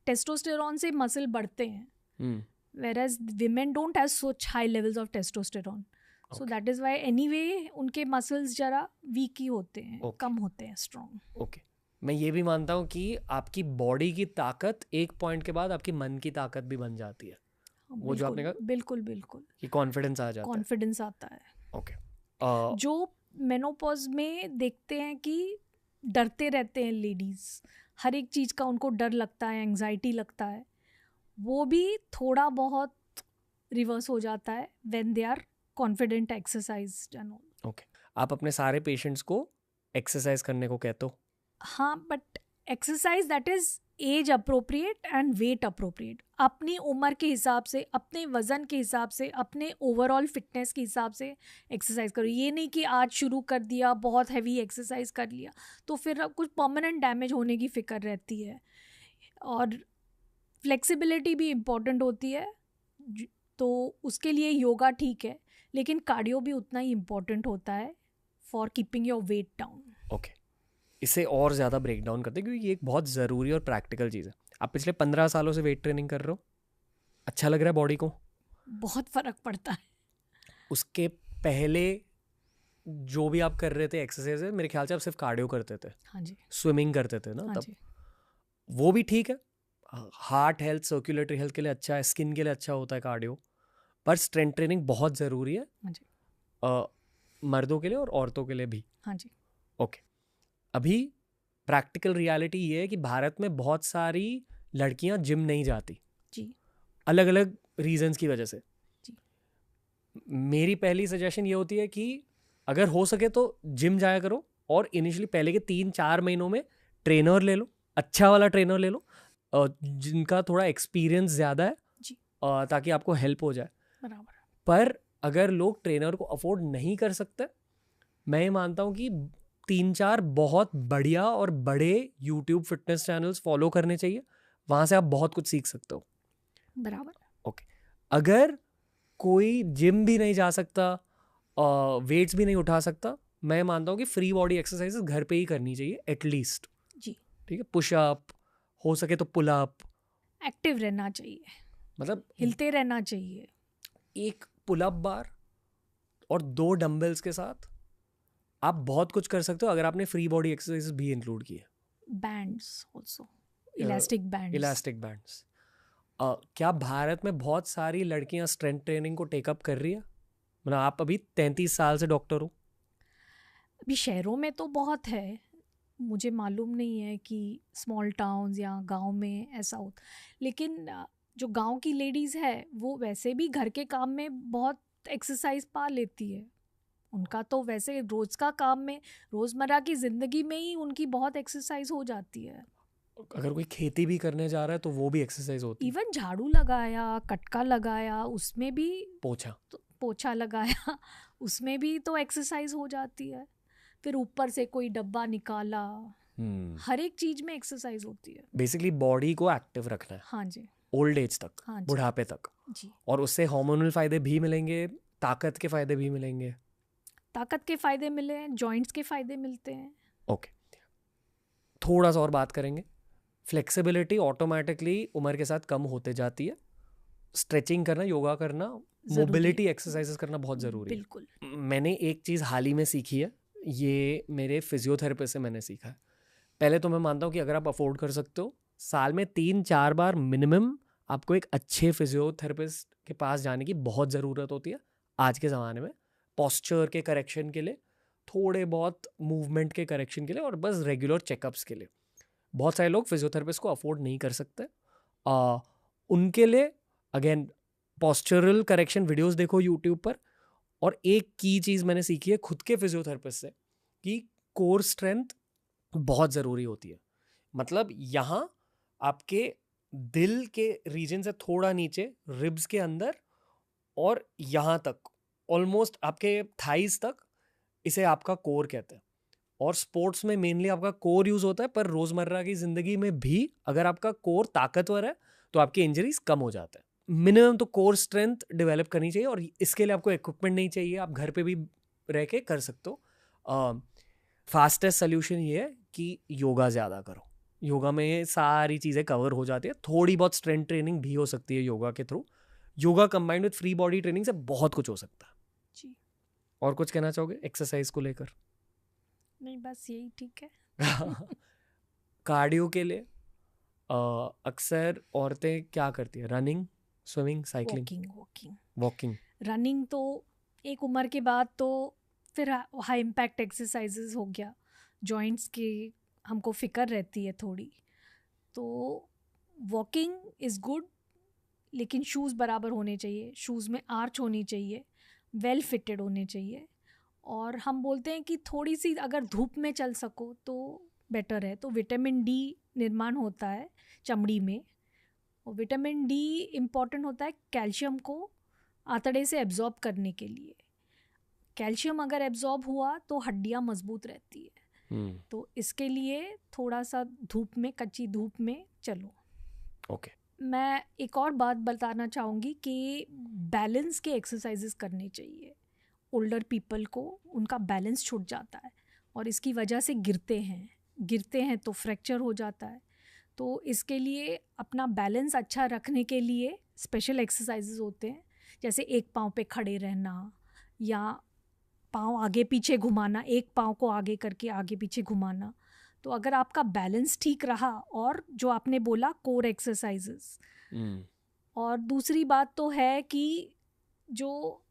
testosterone से मसल बढ़ते हैं, whereas women don't have such high levels of testosterone. So Okay. that is why anyway उनके मसल्स जरा वीक ही होते हैं, Okay. कम होते हैं स्ट्रॉन्ग। ओके, मैं ये भी मानता हूँ कि आपकी बॉडी की ताकत एक पॉइंट के बाद आपकी मन की ताकत भी बन जाती है। वो जो आपने कहा, बिल्कुल कि कॉन्फिडेंस आ जाता है। कॉन्फिडेंस आता है। ओके। जो मेनोपॉज में देखते हैं कि डरते रहते हैं लेडीज़, हर एक चीज़ का उनको डर लगता है, एंग्जाइटी लगता है, वो भी थोड़ा बहुत रिवर्स हो जाता है when they are confident exercise and all. Okay, आप अपने सारे पेशेंट्स को एक्सरसाइज करने को कहते हो? हाँ, but exercise that is age appropriate and weight appropriate. अपनी उम्र के हिसाब से, अपने वज़न के हिसाब से, अपने ओवरऑल फिटनेस के हिसाब से एक्सरसाइज करो। ये नहीं कि आज शुरू कर दिया, बहुत हैवी एक्सरसाइज कर लिया तो फिर कुछ परमानेंट डैमेज होने की फ़िक्र रहती है। और फ्लेक्सिबिलिटी भी इम्पॉर्टेंट होती है, तो उसके लिए योगा ठीक है, लेकिन कार्डियो भी उतना ही इम्पॉर्टेंट होता है for keeping your weight down. Okay, इसे और ज़्यादा ब्रेक डाउन करते हैं क्योंकि ये एक बहुत ज़रूरी और प्रैक्टिकल चीज़ है। आप पिछले 15 सालों से वेट ट्रेनिंग कर रहे हो, अच्छा लग रहा है बॉडी को? बहुत फ़र्क पड़ता है। उसके पहले जो भी आप कर रहे थे एक्सरसाइज, मेरे ख्याल से आप सिर्फ कार्डियो करते थे। हाँ जी। स्विमिंग करते थे ना? हाँ तब जी। वो भी ठीक है, हार्ट हेल्थ, सर्कुलेटरी हेल्थ के लिए अच्छा है, स्किन के लिए अच्छा होता है कार्डियो, पर स्ट्रेंथ ट्रेनिंग बहुत ज़रूरी है। हाँ जी। मर्दों के लिए और औरतों के लिए भी। हाँ जी। ओके, अभी प्रैक्टिकल रियलिटी ये है कि भारत में बहुत सारी लड़कियां जिम नहीं जाती जी। अलग अलग रीजंस की वजह से। जी। मेरी पहली सजेशन ये होती है कि अगर हो सके तो जिम जाया करो, और इनिशियली पहले के 3-4 महीनों में ट्रेनर ले लो, अच्छा वाला ट्रेनर ले लो जिनका थोड़ा एक्सपीरियंस ज़्यादा है जी। ताकि आपको हेल्प हो जाए। बराबर। पर अगर लोग ट्रेनर को अफोर्ड नहीं कर सकते, मैं ये मानता हूँ कि 3-4 बहुत बढ़िया और बड़े यूट्यूब फिटनेस चैनल्स फॉलो करने चाहिए, वहाँ से आप बहुत कुछ सीख सकते हो। बराबर। ओके, अगर कोई जिम भी नहीं जा सकता, वेट्स भी नहीं उठा सकता, मैं मानता हूँ कि फ्री बॉडी एक्सरसाइजेस घर पे ही करनी चाहिए एटलीस्ट। जी। ठीक है, पुशअप, हो सके तो पुल अप, एक्टिव रहना चाहिए, मतलब हिलते रहना चाहिए। एक पुल अप बार और 2 डंबल्स के साथ आप बहुत कुछ कर सकते हो अगर आपने फ्री बॉडी एक्सरसाइजेस भी इंक्लूड किए। Bands also, elastic bands. Elastic bands. क्या भारत में बहुत सारी लड़कियां स्ट्रेंथ ट्रेनिंग को टेकअप कर रही है? मतलब आप अभी 33 साल से डॉक्टर हो। अभी शहरों में तो बहुत है, मुझे मालूम नहीं है कि स्मॉल टाउन्स या गांव में ऐसा हो, लेकिन जो गांव की लेडीज़ है वो वैसे भी घर के काम में बहुत एक्सरसाइज पा लेती है। उनका तो वैसे रोज़ का काम में, रोज़मर्रा की ज़िंदगी में ही उनकी बहुत एक्सरसाइज हो जाती है। अगर कोई खेती भी करने जा रहा है तो वो भी एक्सरसाइज होती है। इवन झाड़ू लगाया, कटका लगाया, उसमें भी पोछा लगाया उसमें भी तो एक्सरसाइज हो जाती है। फिर ऊपर से कोई डब्बा निकाला, हर एक चीज में एक्सरसाइज होती है। बेसिकली बॉडी को एक्टिव रखना है। हाँ जी। ओल्ड एज तक, हाँ जी। बुढ़ापे तक जी। और उससे हार्मोनल फायदे भी मिलेंगे, ताकत के फायदे भी मिलेंगे। ताकत के फायदे मिले, जॉइंट्स के फायदे मिलते हैं। ओके, थोड़ा सा और बात करेंगे। फ्लेक्सिबिलिटी ऑटोमेटिकली उम्र के साथ कम होते जाती है। स्ट्रेचिंग करना, योगा करना, मोबिलिटी एक्सरसाइजेस करना बहुत ज़रूरी है। बिल्कुल। मैंने एक चीज़ हाल ही में सीखी है, ये मेरे फिजियोथेरेपिस्ट से मैंने सीखा है। पहले तो मैं मानता हूँ कि अगर आप अफोर्ड कर सकते हो, साल में 3-4 बार मिनिमम आपको एक अच्छे फिजियोथेरेपिस्ट के पास जाने की बहुत ज़रूरत होती है आज के ज़माने में। पोस्चर के करेक्शन के लिए, थोड़े बहुत मूवमेंट के करेक्शन के लिए, और बस रेगुलर चेकअप्स के लिए। बहुत सारे लोग फिजियोथेरेपिस्ट को अफोर्ड नहीं कर सकते। उनके लिए अगेन पोस्चरल करेक्शन वीडियोस देखो यूट्यूब पर। और एक की चीज़ मैंने सीखी है खुद के फिजियोथेरेपिस्ट से कि कोर स्ट्रेंथ बहुत ज़रूरी होती है। मतलब यहाँ आपके दिल के रीजन से थोड़ा नीचे, रिब्स के अंदर, और यहाँ तक ऑलमोस्ट आपके थाइस तक, इसे आपका कोर कहते हैं। और स्पोर्ट्स में मेनली आपका कोर यूज़ होता है, पर रोज़मर्रा की ज़िंदगी में भी अगर आपका कोर ताकतवर है तो आपके इंजरीज कम हो जाते हैं। मिनिमम तो कोर स्ट्रेंथ डेवलप करनी चाहिए, और इसके लिए आपको इक्विपमेंट नहीं चाहिए, आप घर पे भी रह के कर सकते हो। फास्टेस्ट सोल्यूशन ये है कि योगा ज़्यादा करो। योगा में ये सारी चीज़ें कवर हो जाती है। थोड़ी बहुत स्ट्रेंथ ट्रेनिंग भी हो सकती है योगा के through. Yoga combined with free body training से बहुत कुछ हो सकता है जी। और कुछ कहना चाहोगे एक्सरसाइज को लेकर? नहीं, बस यही ठीक है। कार्डियो के लिए अक्सर औरतें क्या करती है? Running, swimming, cycling, walking. Running तो एक उम्र के बाद तो फिर हाई इम्पैक्ट एक्सरसाइजेस हो गया, जॉइंट्स की हमको फिक्र रहती है थोड़ी, तो वॉकिंग इज़ गुड, लेकिन शूज़ बराबर होने चाहिए, शूज़ में आर्च होनी चाहिए, वेल फिटेड होने चाहिए। और हम बोलते हैं कि थोड़ी सी अगर धूप में चल सको तो बेटर है। तो विटामिन डी निर्माण होता है चमड़ी में, और विटामिन डी इम्पॉर्टेंट होता है कैल्शियम को आंतड़े से एब्जॉर्ब करने के लिए। कैल्शियम अगर एब्जॉर्ब हुआ तो हड्डियाँ मजबूत रहती है। तो इसके लिए थोड़ा सा धूप में, कच्ची धूप में चलो। ओके। मैं एक और बात बताना चाहूँगी कि बैलेंस के एक्सरसाइजेस करने चाहिए। ओल्डर पीपल को उनका बैलेंस छूट जाता है और इसकी वजह से गिरते हैं तो फ्रैक्चर हो जाता है। तो इसके लिए अपना बैलेंस अच्छा रखने के लिए स्पेशल एक्सरसाइजेस होते हैं, जैसे एक पाँव पे खड़े रहना या पाँव आगे पीछे घुमाना, एक पाँव को आगे करके आगे पीछे घुमाना। तो अगर आपका बैलेंस ठीक रहा, और जो आपने बोला कोर एक्सरसाइजेस, और दूसरी बात तो है कि जो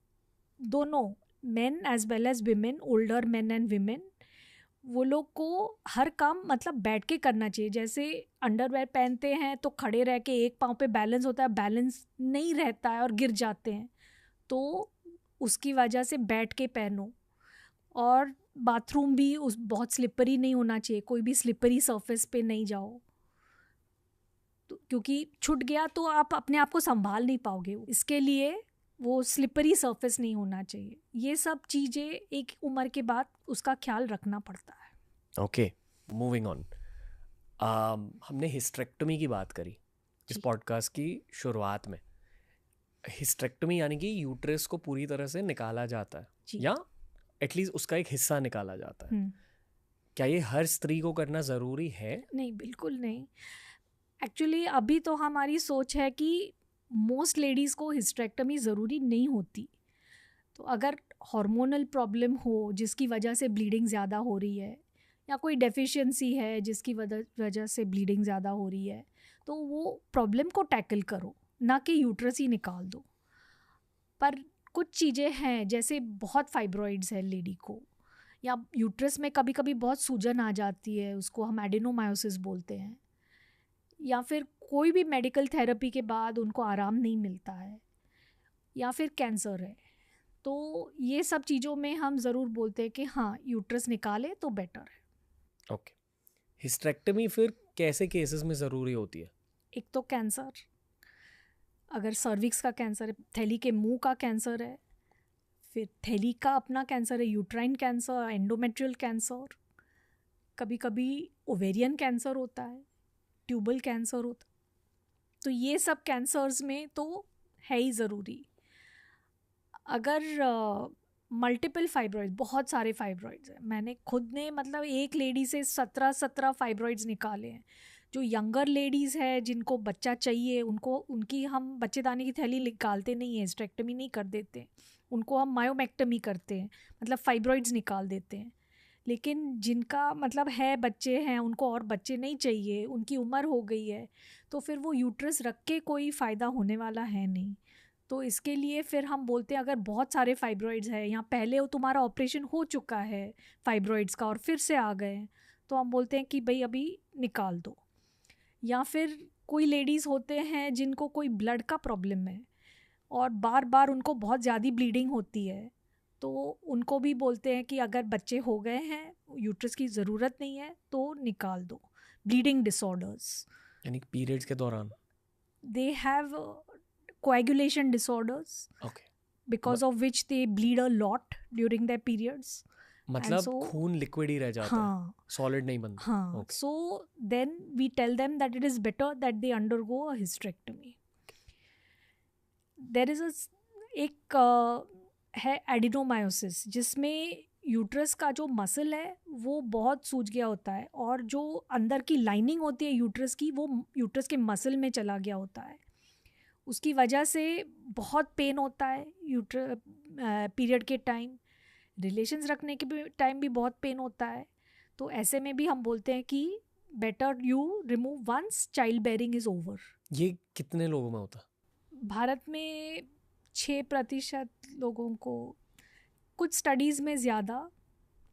दोनों men as well as women, older men and women, वो लोग को हर काम मतलब बैठ के करना चाहिए। जैसे अंडरवेयर पहनते हैं तो खड़े रह के एक पाँव पे बैलेंस होता है, बैलेंस नहीं रहता है और गिर जाते हैं, तो उसकी वजह से बैठ के पहनो, और बाथरूम भी उस बहुत स्लिपरी नहीं होना चाहिए, कोई भी स्लिपरी सरफेस पे नहीं जाओ, तो क्योंकि छूट गया तो आप अपने आप को संभाल नहीं पाओगे। इसके लिए वो स्लिपरी सरफेस नहीं होना चाहिए। ये सब चीज़ें एक उम्र के बाद उसका ख्याल रखना पड़ता है। Okay, moving on. हमने हिस्टेरेक्टोमी की बात करी इस पॉडकास्ट की शुरुआत में। हिस्टेरेक्टोमी यानी कि यूट्रस को पूरी तरह से निकाला जाता है, या एटलीस्ट उसका एक हिस्सा निकाला जाता है। क्या ये हर स्त्री को करना ज़रूरी है? नहीं, बिल्कुल नहीं। एक्चुअली अभी तो हमारी सोच है कि मोस्ट लेडीज़ को हिस्टेरेक्टोमी ज़रूरी नहीं होती। तो अगर हार्मोनल प्रॉब्लम हो जिसकी वजह से ब्लीडिंग ज़्यादा हो रही है, या कोई डेफिशिएंसी है जिसकी वजह से ब्लीडिंग ज़्यादा हो रही है, तो वो प्रॉब्लम को टैकल करो, ना कि यूट्रस ही निकाल दो। पर कुछ चीज़ें हैं, जैसे बहुत फाइब्रॉइड्स है लेडी को, या यूट्रस में कभी कभी बहुत सूजन आ जाती है, उसको हम एडेनोमायोसिस बोलते हैं, या फिर कोई भी मेडिकल थेरेपी के बाद उनको आराम नहीं मिलता है, या फिर कैंसर है, तो ये सब चीज़ों में हम ज़रूर बोलते हैं कि हाँ, यूट्रस निकाले तो बेटर है। ओके, हिस्टेरेक्टोमी फिर कैसे केसेस में ज़रूरी होती है? एक तो कैंसर, अगर सर्विक्स का कैंसर है, थैली के मुंह का कैंसर है, फिर थैली का अपना कैंसर है, यूट्राइन कैंसर, एंडोमेट्रियल कैंसर, कभी कभी ओवेरियन कैंसर होता है, ट्यूबल कैंसर होता है। तो ये सब कैंसर्स में तो है ही ज़रूरी। अगर मल्टीपल फाइब्रॉइड्स, बहुत सारे फाइब्रॉइड्स हैं, मैंने खुद ने मतलब एक लेडी से 17 फाइब्रॉइड्स निकाले हैं। जो यंगर लेडीज़ है जिनको बच्चा चाहिए, उनकी हम बच्चेदानी की थैली निकालते नहीं है, हिस्टेरेक्टोमी नहीं कर देते, उनको हम मायोमेक्टमी करते हैं, मतलब फाइब्रॉइड्स निकाल देते हैं। लेकिन जिनका मतलब है बच्चे हैं, उनको और बच्चे नहीं चाहिए, उनकी उम्र हो गई है, तो फिर वो यूट्रस रख के कोई फ़ायदा होने वाला है नहीं। तो इसके लिए फिर हम बोलते हैं, अगर बहुत सारे फाइब्रॉइड्स है, या पहले वो तुम्हारा ऑपरेशन हो चुका है फाइब्रॉइड्स का और फिर से आ गए, तो हम बोलते हैं कि भाई अभी निकाल दो। या फिर कोई लेडीज़ होते हैं जिनको कोई ब्लड का प्रॉब्लम है और बार बार उनको बहुत ज़्यादा ब्लीडिंग होती है, तो उनको भी बोलते हैं कि अगर बच्चे हो गए हैं, यूट्रस की ज़रूरत नहीं है, तो निकाल दो। ब्लीडिंग डिसऑर्डर्स, यानी पीरियड्स के दौरान they have coagulation disorders, okay, because of which they bleed a lot during their periods. मतलब खून लिक्विड ही रह जाता है, सॉलिड नहीं बनता। हाँ, so then we tell them that it is better that they undergo a hysterectomy. There is एक है एडिनोमायोसिस, जिसमें यूट्रस का जो मसल है वो बहुत सूज गया होता है, और जो अंदर की लाइनिंग होती है यूट्रस की, वो यूट्रस के मसल में चला गया होता है। उसकी वजह से बहुत पेन होता है पीरियड के टाइम, रिलेशंस रखने के टाइम भी बहुत पेन होता है। तो ऐसे में भी हम बोलते हैं कि better you remove once child bearing is over. ये कितने लोगों में होता है? भारत में 6% लोगों को, कुछ स्टडीज़ में ज़्यादा,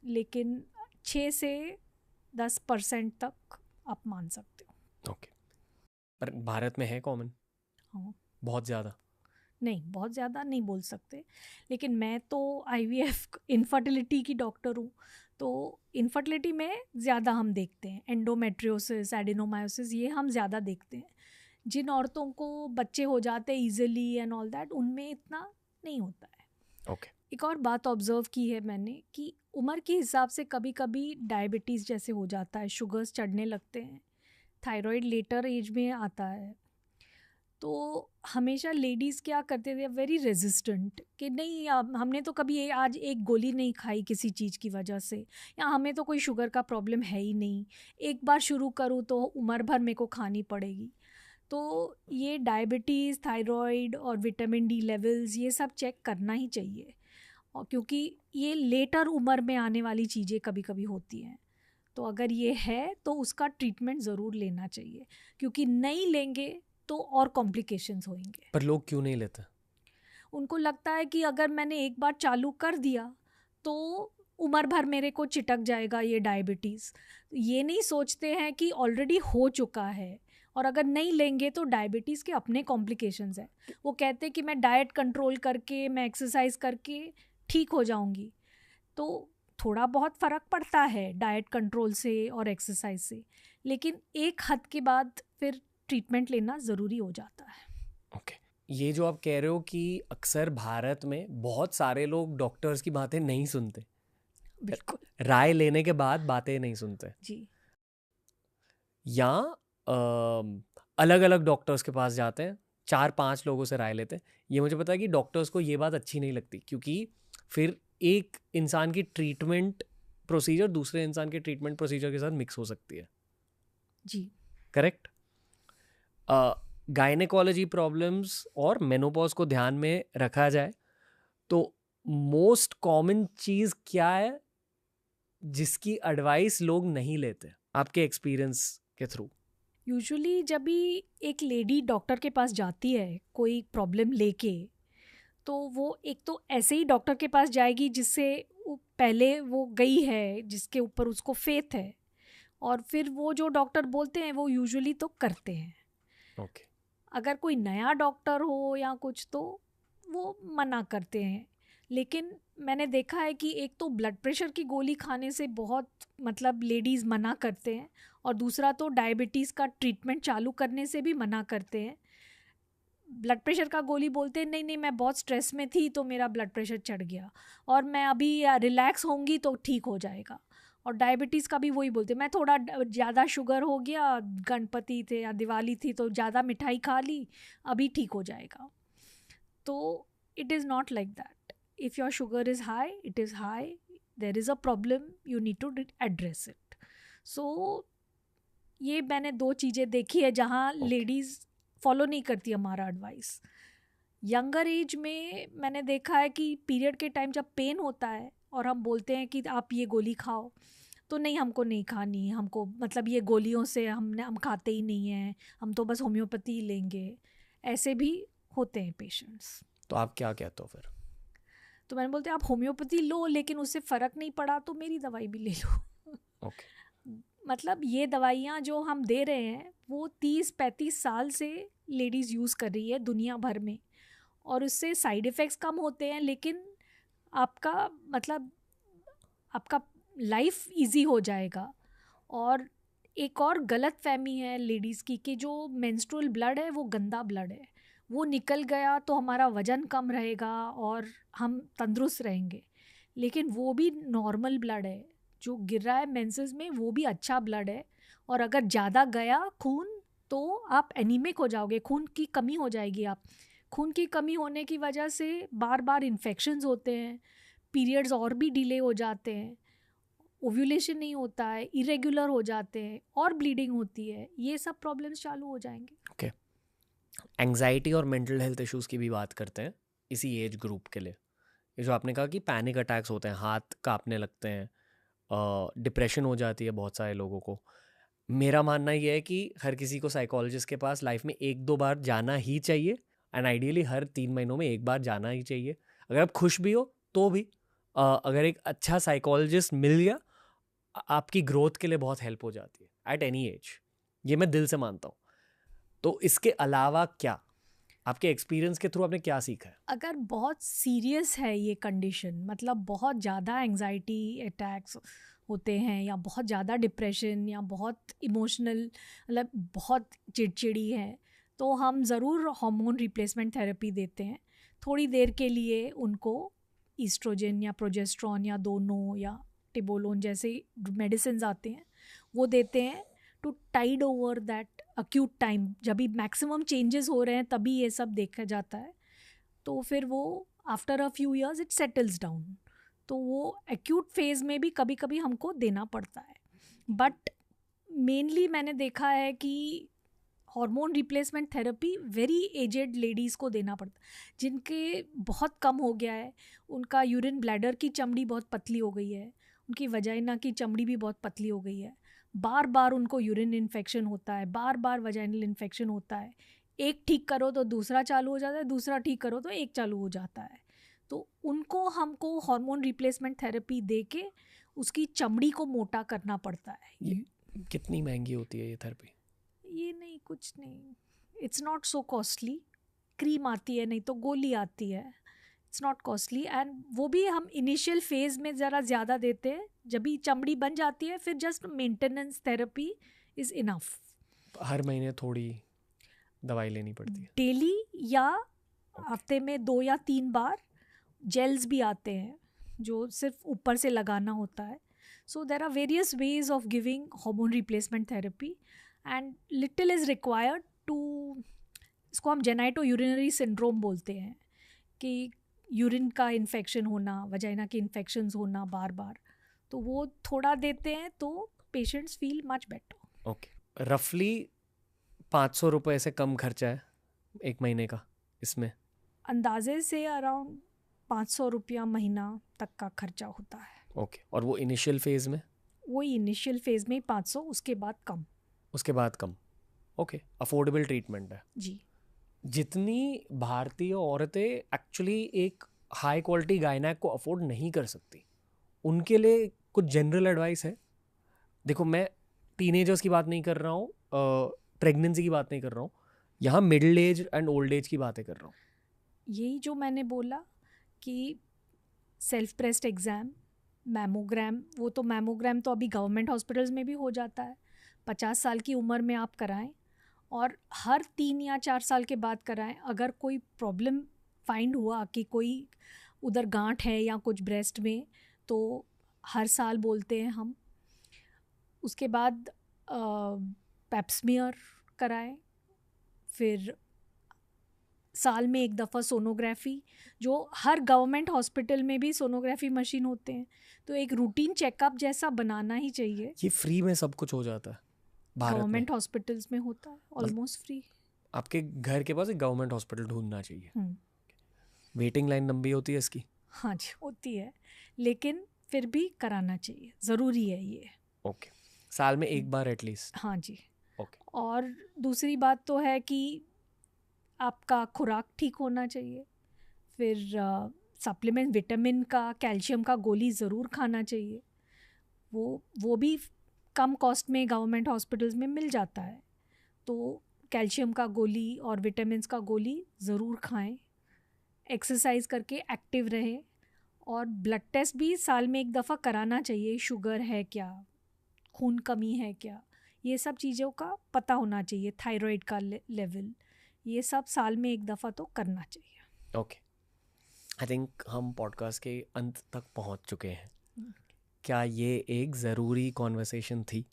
लेकिन 6 से 10% तक आप मान सकते हो। ओके, पर भारत में है कॉमन? हाँ, बहुत ज़्यादा नहीं, बहुत ज़्यादा नहीं बोल सकते, लेकिन मैं तो IVF इनफर्टिलिटी की डॉक्टर हूँ, तो इनफर्टिलिटी में ज़्यादा हम देखते हैं, एंडोमेट्रियोसिस, एडेनोमायोसिस, ये हम ज़्यादा देखते हैं। जिन औरतों को बच्चे हो जाते हैं ईजिली एंड ऑल दैट, उनमें इतना नहीं होता है। ओके, एक और बात ऑब्जर्व की है मैंने कि उम्र के हिसाब से कभी कभी डायबिटीज़ जैसे हो जाता है, शुगर्स चढ़ने लगते हैं, थायराइड लेटर एज में आता है। तो हमेशा लेडीज़ क्या करते थे, वेरी रेजिस्टेंट, कि नहीं हमने तो कभी आज एक गोली नहीं खाई किसी चीज़ की वजह से, या हमें तो कोई शुगर का प्रॉब्लम है ही नहीं, एक बार शुरू करूँ तो उम्र भर मेरे को खानी पड़ेगी। तो ये डायबिटीज़, थायराइड और विटामिन डी लेवल्स, ये सब चेक करना ही चाहिए, और क्योंकि ये लेटर उम्र में आने वाली चीज़ें कभी कभी होती हैं। तो अगर ये है तो उसका ट्रीटमेंट ज़रूर लेना चाहिए, क्योंकि नहीं लेंगे तो और कॉम्प्लिकेशंस होंगे। पर लोग क्यों नहीं लेते? उनको लगता है कि अगर मैंने एक बार चालू कर दिया तो उम्र भर मेरे को चिटक जाएगा ये डायबिटीज़। ये नहीं सोचते हैं कि ऑलरेडी हो चुका है, और अगर नहीं लेंगे तो डायबिटीज़ के अपने कॉम्प्लिकेशंस हैं। वो कहते हैं कि मैं डाइट कंट्रोल करके, मैं एक्सरसाइज करके ठीक हो जाऊंगी, तो थोड़ा बहुत फ़र्क पड़ता है डाइट कंट्रोल से और एक्सरसाइज से, लेकिन एक हद के बाद फिर ट्रीटमेंट लेना ज़रूरी हो जाता है। ओके, ये जो आप कह रहे हो कि अक्सर भारत में बहुत सारे लोग डॉक्टर्स की बातें नहीं सुनते, बिल्कुल राय लेने के बाद बातें नहीं सुनते, जी। या अलग अलग डॉक्टर्स के पास जाते हैं, 4-5 लोगों से राय लेते हैं। ये मुझे पता है कि डॉक्टर्स को ये बात अच्छी नहीं लगती, क्योंकि फिर एक इंसान की ट्रीटमेंट प्रोसीजर दूसरे इंसान के ट्रीटमेंट प्रोसीजर के साथ मिक्स हो सकती है। जी करेक्ट। गायनेकोलॉजी प्रॉब्लम्स और मेनोपॉज को ध्यान में रखा जाए तो मोस्ट कॉमन चीज़ क्या है जिसकी एडवाइस लोग नहीं लेते आपके एक्सपीरियंस के थ्रू? यूजुअली जब भी एक लेडी डॉक्टर के पास जाती है कोई प्रॉब्लम लेके, तो वो एक तो ऐसे ही डॉक्टर के पास जाएगी जिससे पहले वो गई है, जिसके ऊपर उसको फेथ है, और फिर वो जो डॉक्टर बोलते हैं वो यूजुअली तो करते हैं। ओके। अगर कोई नया डॉक्टर हो या कुछ तो वो मना करते हैं। लेकिन मैंने देखा है कि एक तो ब्लड प्रेशर की गोली खाने से बहुत मतलब लेडीज़ मना करते हैं, और दूसरा तो डायबिटीज़ का ट्रीटमेंट चालू करने से भी मना करते हैं। ब्लड प्रेशर का गोली बोलते हैं नहीं नहीं मैं बहुत स्ट्रेस में थी तो मेरा ब्लड प्रेशर चढ़ गया और मैं अभी रिलैक्स होंगी तो ठीक हो जाएगा। और डायबिटीज़ का भी वही बोलते हैं, मैं थोड़ा ज़्यादा शुगर हो गया, गणपति थे या दिवाली थी तो ज़्यादा मिठाई खा ली, अभी ठीक हो जाएगा। तो it is not like that. If your sugar is high, it is high, there is a problem, you need to address it. So ये मैंने 2 चीज़ें देखी है जहाँ लेडीज़ फॉलो नहीं करती हमारा एडवाइस। यंगर एज में मैंने देखा है कि पीरियड के टाइम जब पेन होता है और हम बोलते हैं कि आप ये गोली खाओ, तो नहीं हमको नहीं खानी, हमको मतलब ये गोलियों से हम खाते ही नहीं हैं, हम तो बस होम्योपैथी लेंगे, ऐसे भी होते हैं पेशेंट्स। तो आप क्या कहते हो फिर? तो मैंने बोलते आप होम्योपैथी लो, लेकिन उससे फ़र्क नहीं पड़ा तो मेरी दवाई भी ले लो। ओके। मतलब ये दवाइयाँ जो हम दे रहे हैं वो 30-35 साल से लेडीज़ यूज़ कर रही है दुनिया भर में, और उससे साइड इफ़ेक्ट्स कम होते हैं, लेकिन आपका मतलब आपका लाइफ इजी हो जाएगा। और एक और गलत फहमी है लेडीज़ की कि जो मेंस्ट्रुअल ब्लड है वो गंदा ब्लड है, वो निकल गया तो हमारा वज़न कम रहेगा और हम तंदुरुस्त रहेंगे, लेकिन वो भी नॉर्मल ब्लड है। जो गिर रहा है मेंसेस में वो भी अच्छा ब्लड है, और अगर ज़्यादा गया खून तो आप एनीमिक हो जाओगे, खून की कमी हो जाएगी। आप खून की कमी होने की वजह से बार बार इन्फेक्शंस होते हैं, पीरियड्स और भी डिले हो जाते हैं, ओव्यूलेशन नहीं होता है, इरेगुलर हो जाते हैं और ब्लीडिंग होती है, ये सब प्रॉब्लम्स चालू हो जाएंगे। ओके। एंग्जाइटी और मेंटल हेल्थ इश्यूज की भी बात करते हैं इसी एज ग्रुप के लिए। ये जो आपने कहा कि पैनिक अटैक्स होते हैं, हाथ कांपने लगते हैं, डिप्रेशन हो जाती है बहुत सारे लोगों को। मेरा मानना ये है कि हर किसी को साइकोलॉजिस्ट के पास लाइफ में 1-2 बार जाना ही चाहिए, एंड आइडियली हर 3 महीनों में 1 बार जाना ही चाहिए। अगर आप खुश भी हो तो भी अगर एक अच्छा साइकोलॉजिस्ट मिल गया, आपकी ग्रोथ के लिए बहुत हेल्प हो जाती है एट एनी एज। ये मैं दिल से मानता हूँ। तो इसके अलावा क्या आपके एक्सपीरियंस के थ्रू आपने क्या सीखा है? अगर बहुत सीरियस है ये कंडीशन, मतलब बहुत ज़्यादा एंग्जाइटी अटैक्स होते हैं या बहुत ज़्यादा डिप्रेशन या बहुत इमोशनल मतलब बहुत चिड़चिड़ी है, तो हम ज़रूर हार्मोन रिप्लेसमेंट थेरेपी देते हैं। थोड़ी देर के लिए उनको ईस्ट्रोजन या प्रोजेस्ट्रॉन या दोनों या टिबोलोन जैसे मेडिसिन आते हैं वो देते हैं to tide over that acute time. जब भी मैक्सिमम चेंजेस हो रहे हैं तभी ये सब देखा जाता है, तो फिर वो after a few years it settles down. तो वो एक्यूट फेज़ में भी कभी कभी हमको देना पड़ता है, बट मेनली मैंने देखा है कि hormone replacement therapy very aged ladies को देना पड़ता है, जिनके बहुत कम हो गया है, उनका यूरिन ब्लैडर की चमड़ी बहुत पतली हो गई है, उनकी वजाइना की चमड़ी भी बहुत पतली हो गई है, बार बार उनको यूरिन इन्फेक्शन होता है, बार बार वजाइनल इन्फेक्शन होता है, एक ठीक करो तो दूसरा चालू हो जाता है, दूसरा ठीक करो तो एक चालू हो जाता है। तो उनको हमको हार्मोन रिप्लेसमेंट थेरेपी दे के उसकी चमड़ी को मोटा करना पड़ता है। ये कितनी महंगी होती है ये थेरेपी? ये नहीं कुछ नहीं, it's not so costly. Cream आती है, नहीं तो गोली आती है. It's not costly. एंड वो भी हम इनिशियल फेज में ज़रा ज़्यादा देते हैं. जब भी चमड़ी बन जाती है फिर just maintenance therapy is enough. हर महीने थोड़ी दवाई लेनी पड़ती है डेली या हफ्ते में 2 या 3 बार. जेल्स भी आते हैं जो सिर्फ ऊपर से लगाना होता है. So there are various ways of giving hormone replacement therapy and little is required to. इसको हम जेनाइटो यूरिनरी सिंड्रोम बोलते हैं कि यूरिन का इन्फेक्शन होना, वजाइना के इन्फेक्शंस होना बार बार. तो वो थोड़ा देते हैं तो patients feel much better. Okay. रफली 500 रुपये से कम खर्चा है एक महीने का इसमें? अंदाजे से अराउंड 500 रुपया महीना तक का खर्चा होता है. ओके. और वो इनिशियल फेज में? वही इनिशियल फेज में 500, उसके बाद कम. उसके बाद कम. ओके. अफोर्डेबल ट्रीटमेंट है जी. जितनी भारतीय औरतें एक्चुअली एक हाई क्वालिटी गायनेक को अफोर्ड नहीं कर सकती, उनके लिए कुछ जनरल एडवाइस है? देखो, मैं टीनेजर्स की बात नहीं कर रहा हूँ, प्रेगनेंसी की बात नहीं कर रहा हूँ, यहाँ middle age and old age की बातें कर रहा हूँ. यही जो मैंने बोला कि सेल्फ प्रेस्ड एग्ज़ाम, मैमोग्राम. वो तो मैमोग्राम तो अभी गवर्नमेंट हॉस्पिटल्स में भी हो जाता है. 50 साल की उम्र में आप कराएं और हर 3 या 4 साल के बाद कराएं. अगर कोई प्रॉब्लम फाइंड हुआ कि कोई उधर गांठ है या कुछ ब्रेस्ट में, तो हर साल बोलते हैं हम. उसके बाद पेप्समियर कराएं. फिर साल में एक दफ़ा सोनोग्राफी, जो हर गवर्नमेंट हॉस्पिटल में भी सोनोग्राफी मशीन होते हैं. तो एक रूटीन चेकअप जैसा बनाना ही चाहिए. ये फ्री में सब कुछ हो जाता है भारत में? गवर्नमेंट हॉस्पिटल्स में होता है ऑलमोस्ट फ्री. आपके घर के पास एक गवर्नमेंट हॉस्पिटल ढूंढना चाहिए. वेटिंग लाइन लंबी होती है इसकी? हाँ जी, होती है, लेकिन फिर भी कराना चाहिए, ज़रूरी है ये. ओके. साल में एक बार एटलीस्ट? हाँ जी. ओके. और दूसरी बात तो है कि आपका खुराक ठीक होना चाहिए. फिर सप्लीमेंट, विटामिन का, कैल्शियम का गोली ज़रूर खाना चाहिए. वो भी कम कॉस्ट में गवर्नमेंट हॉस्पिटल्स में मिल जाता है. तो कैल्शियम का गोली और विटामिन्स का गोली ज़रूर खाएं. एक्सरसाइज करके एक्टिव रहें. और ब्लड टेस्ट भी साल में एक दफ़ा कराना चाहिए. शुगर है क्या, खून कमी है क्या, ये सब चीज़ों का पता होना चाहिए. थायराइड का लेवल, ये सब साल में एक दफ़ा तो करना चाहिए. ओके. आई थिंक हम पॉडकास्ट के अंत तक पहुंच चुके हैं. क्या ये एक ज़रूरी कॉन्वर्सेशन थी?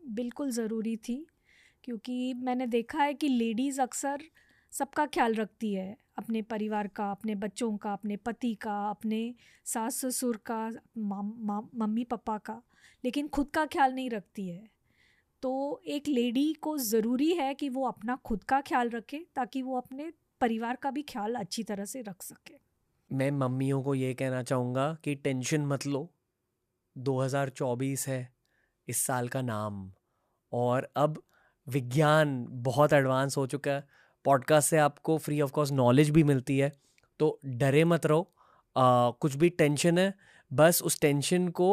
बिल्कुल ज़रूरी थी, क्योंकि मैंने देखा है कि लेडीज़ अक्सर सबका ख्याल रखती है, अपने परिवार का, अपने बच्चों का, अपने पति का, अपने सास ससुर का, मम्मी पापा का, लेकिन खुद का ख्याल नहीं रखती है. तो एक लेडी को ज़रूरी है कि वो अपना खुद का ख्याल रखे, ताकि वो अपने परिवार का भी ख्याल अच्छी तरह से रख सके. मैं मम्मियों को ये कहना चाहूँगा कि टेंशन मत लो. 2024 है इस साल का नाम, और अब विज्ञान बहुत एडवांस हो चुका है. पॉडकास्ट से आपको फ्री ऑफ कॉस्ट नॉलेज भी मिलती है, तो डरे मत रहो. कुछ भी टेंशन है, बस उस टेंशन को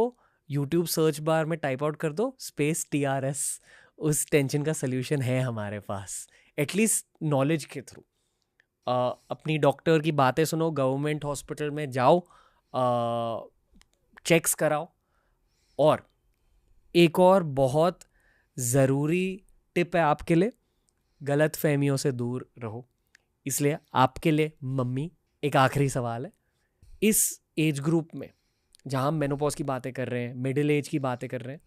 यूट्यूब सर्च बार में टाइप आउट कर दो, स्पेस TRS. उस टेंशन का सल्यूशन है हमारे पास, एटलीस्ट नॉलेज के थ्रू. अपनी डॉक्टर की बातें सुनो, गवर्नमेंट हॉस्पिटल में जाओ, चेक्स कराओ. और एक और बहुत ज़रूरी टिप है आपके लिए, गलत फहमियों से दूर रहो. इसलिए आपके लिए मम्मी एक आखिरी सवाल है. इस एज ग्रुप में जहाँ हम मेनोपॉज की बातें कर रहे हैं, मिडिल एज की बातें कर रहे हैं,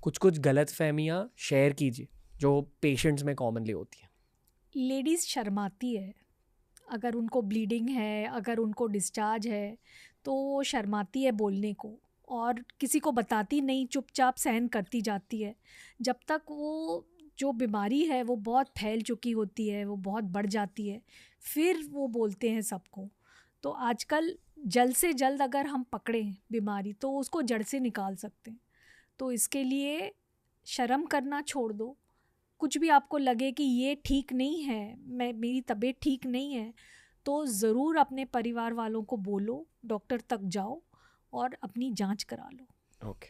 कुछ गलत फहमियाँ शेयर कीजिए जो पेशेंट्स में कॉमनली होती हैं. लेडीज़ शर्माती है. अगर उनको ब्लीडिंग है, अगर उनको डिस्चार्ज है, तो वो शर्माती है बोलने को, और किसी को बताती नहीं, चुपचाप सहन करती जाती है. जब तक वो जो बीमारी है वो बहुत फैल चुकी होती है, वो बहुत बढ़ जाती है, फिर वो बोलते हैं सबको. तो आजकल जल्द से जल्द अगर हम पकड़ें बीमारी, तो उसको जड़ से निकाल सकते हैं. तो इसके लिए शर्म करना छोड़ दो. कुछ भी आपको लगे कि ये ठीक नहीं है, मेरी तबीयत ठीक नहीं है, तो ज़रूर अपने परिवार वालों को बोलो, डॉक्टर तक जाओ और अपनी जांच करा लो. ओके.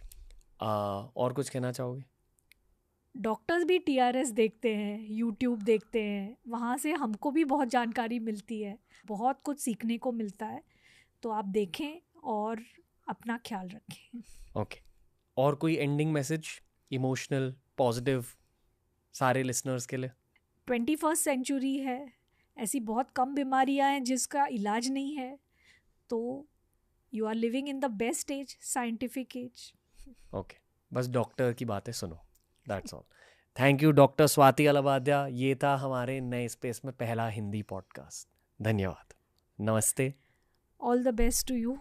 और कुछ कहना चाहोगे? डॉक्टर्स भी TRS देखते हैं, यूट्यूब देखते हैं, वहाँ से हमको भी बहुत जानकारी मिलती है, बहुत कुछ सीखने को मिलता है। तो आप देखें और अपना ख्याल रखें। ओके, और कोई एंडिंग मैसेज इमोशनल पॉजिटिव सारे लिसनर्स के लिए? 21st सेंचुरी है, ऐसी बहुत कम बीमारियां हैं जिसका इलाज नहीं है, तो you are living in the best age, scientific age. Okay, बस डॉक्टर की बातें सुनो, that's all. Thank you doctor Swati Allahabadia. ये था हमारे नए स्पेस में पहला हिंदी पॉडकास्ट। धन्यवाद, नमस्ते, all the best to you.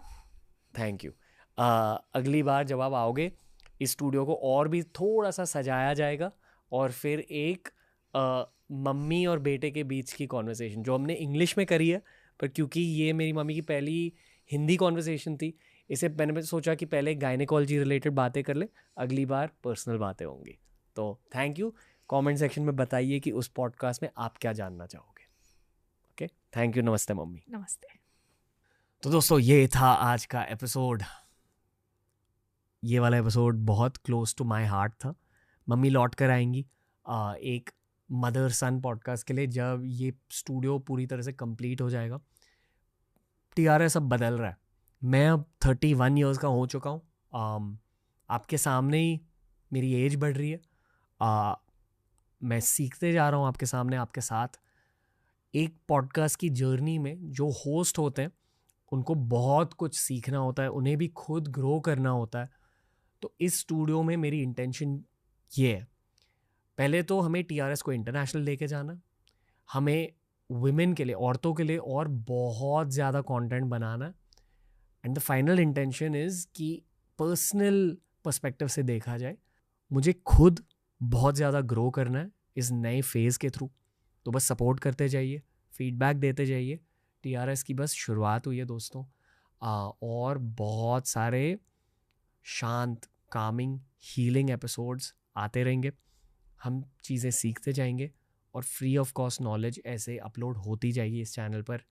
Thank you. अगली बार जब आप आओगे इस स्टूडियो को और भी थोड़ा सा सजाया जाएगा, और फिर एक मम्मी और बेटे के बीच की कॉन्वर्सेशन जो हमने इंग्लिश में करी है, पर क्योंकि ये मेरी मम्मी की पहली हिंदी कॉन्वर्सेशन थी, इसे मैंने सोचा कि पहले गायनेकोलॉजी रिलेटेड बातें कर ले, अगली बार पर्सनल बातें होंगी। तो थैंक यू, कमेंट सेक्शन में बताइए कि उस पॉडकास्ट में आप क्या जानना चाहोगे। ओके, थैंक यू, नमस्ते मम्मी। नमस्ते। तो दोस्तों, ये था आज का एपिसोड। ये वाला एपिसोड बहुत क्लोज टू माय हार्ट था। मम्मी लौट कर आएंगी एक मदर सन पॉडकास्ट के लिए जब ये स्टूडियो पूरी तरह से कंप्लीट हो जाएगा। TRS अब बदल रहा है। मैं अब 31 ईयर्स का हो चुका हूँ। आपके सामने ही मेरी एज बढ़ रही है। मैं सीखते जा रहा हूँ आपके सामने, आपके साथ। एक पॉडकास्ट की जर्नी में जो होस्ट होते हैं उनको बहुत कुछ सीखना होता है, उन्हें भी खुद ग्रो करना होता है। तो इस स्टूडियो में मेरी इंटेंशन ये है, पहले तो हमें TRS को इंटरनेशनल लेके जाना, हमें वुमेन के लिए, औरतों के लिए और बहुत ज़्यादा content banana. And the final intention is कि पर्सनल पर्सपेक्टिव से देखा जाए, मुझे खुद बहुत ज़्यादा ग्रो करना है इस नए फेज़ के थ्रू। तो बस सपोर्ट करते जाइए, फीडबैक देते जाइए। TRS की बस शुरुआत हुई है दोस्तों, और बहुत सारे शांत, कामिंग, हीलिंग एपिसोड्स आते रहेंगे। हम चीज़ें सीखते जाएंगे और फ्री ऑफ कॉस्ट नॉलेज ऐसे अपलोड होती जाएगी इस चैनल पर।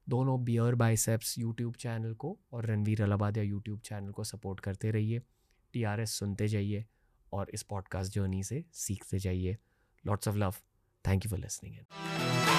दोनों बियर बाइसेप्स यूट्यूब चैनल को और रणवीर अलाबादिया यूट्यूब चैनल को सपोर्ट करते रहिए। TRS सुनते जाइए और इस पॉडकास्ट जर्नी से सीखते जाइए। Lots of love, thank you for listening in.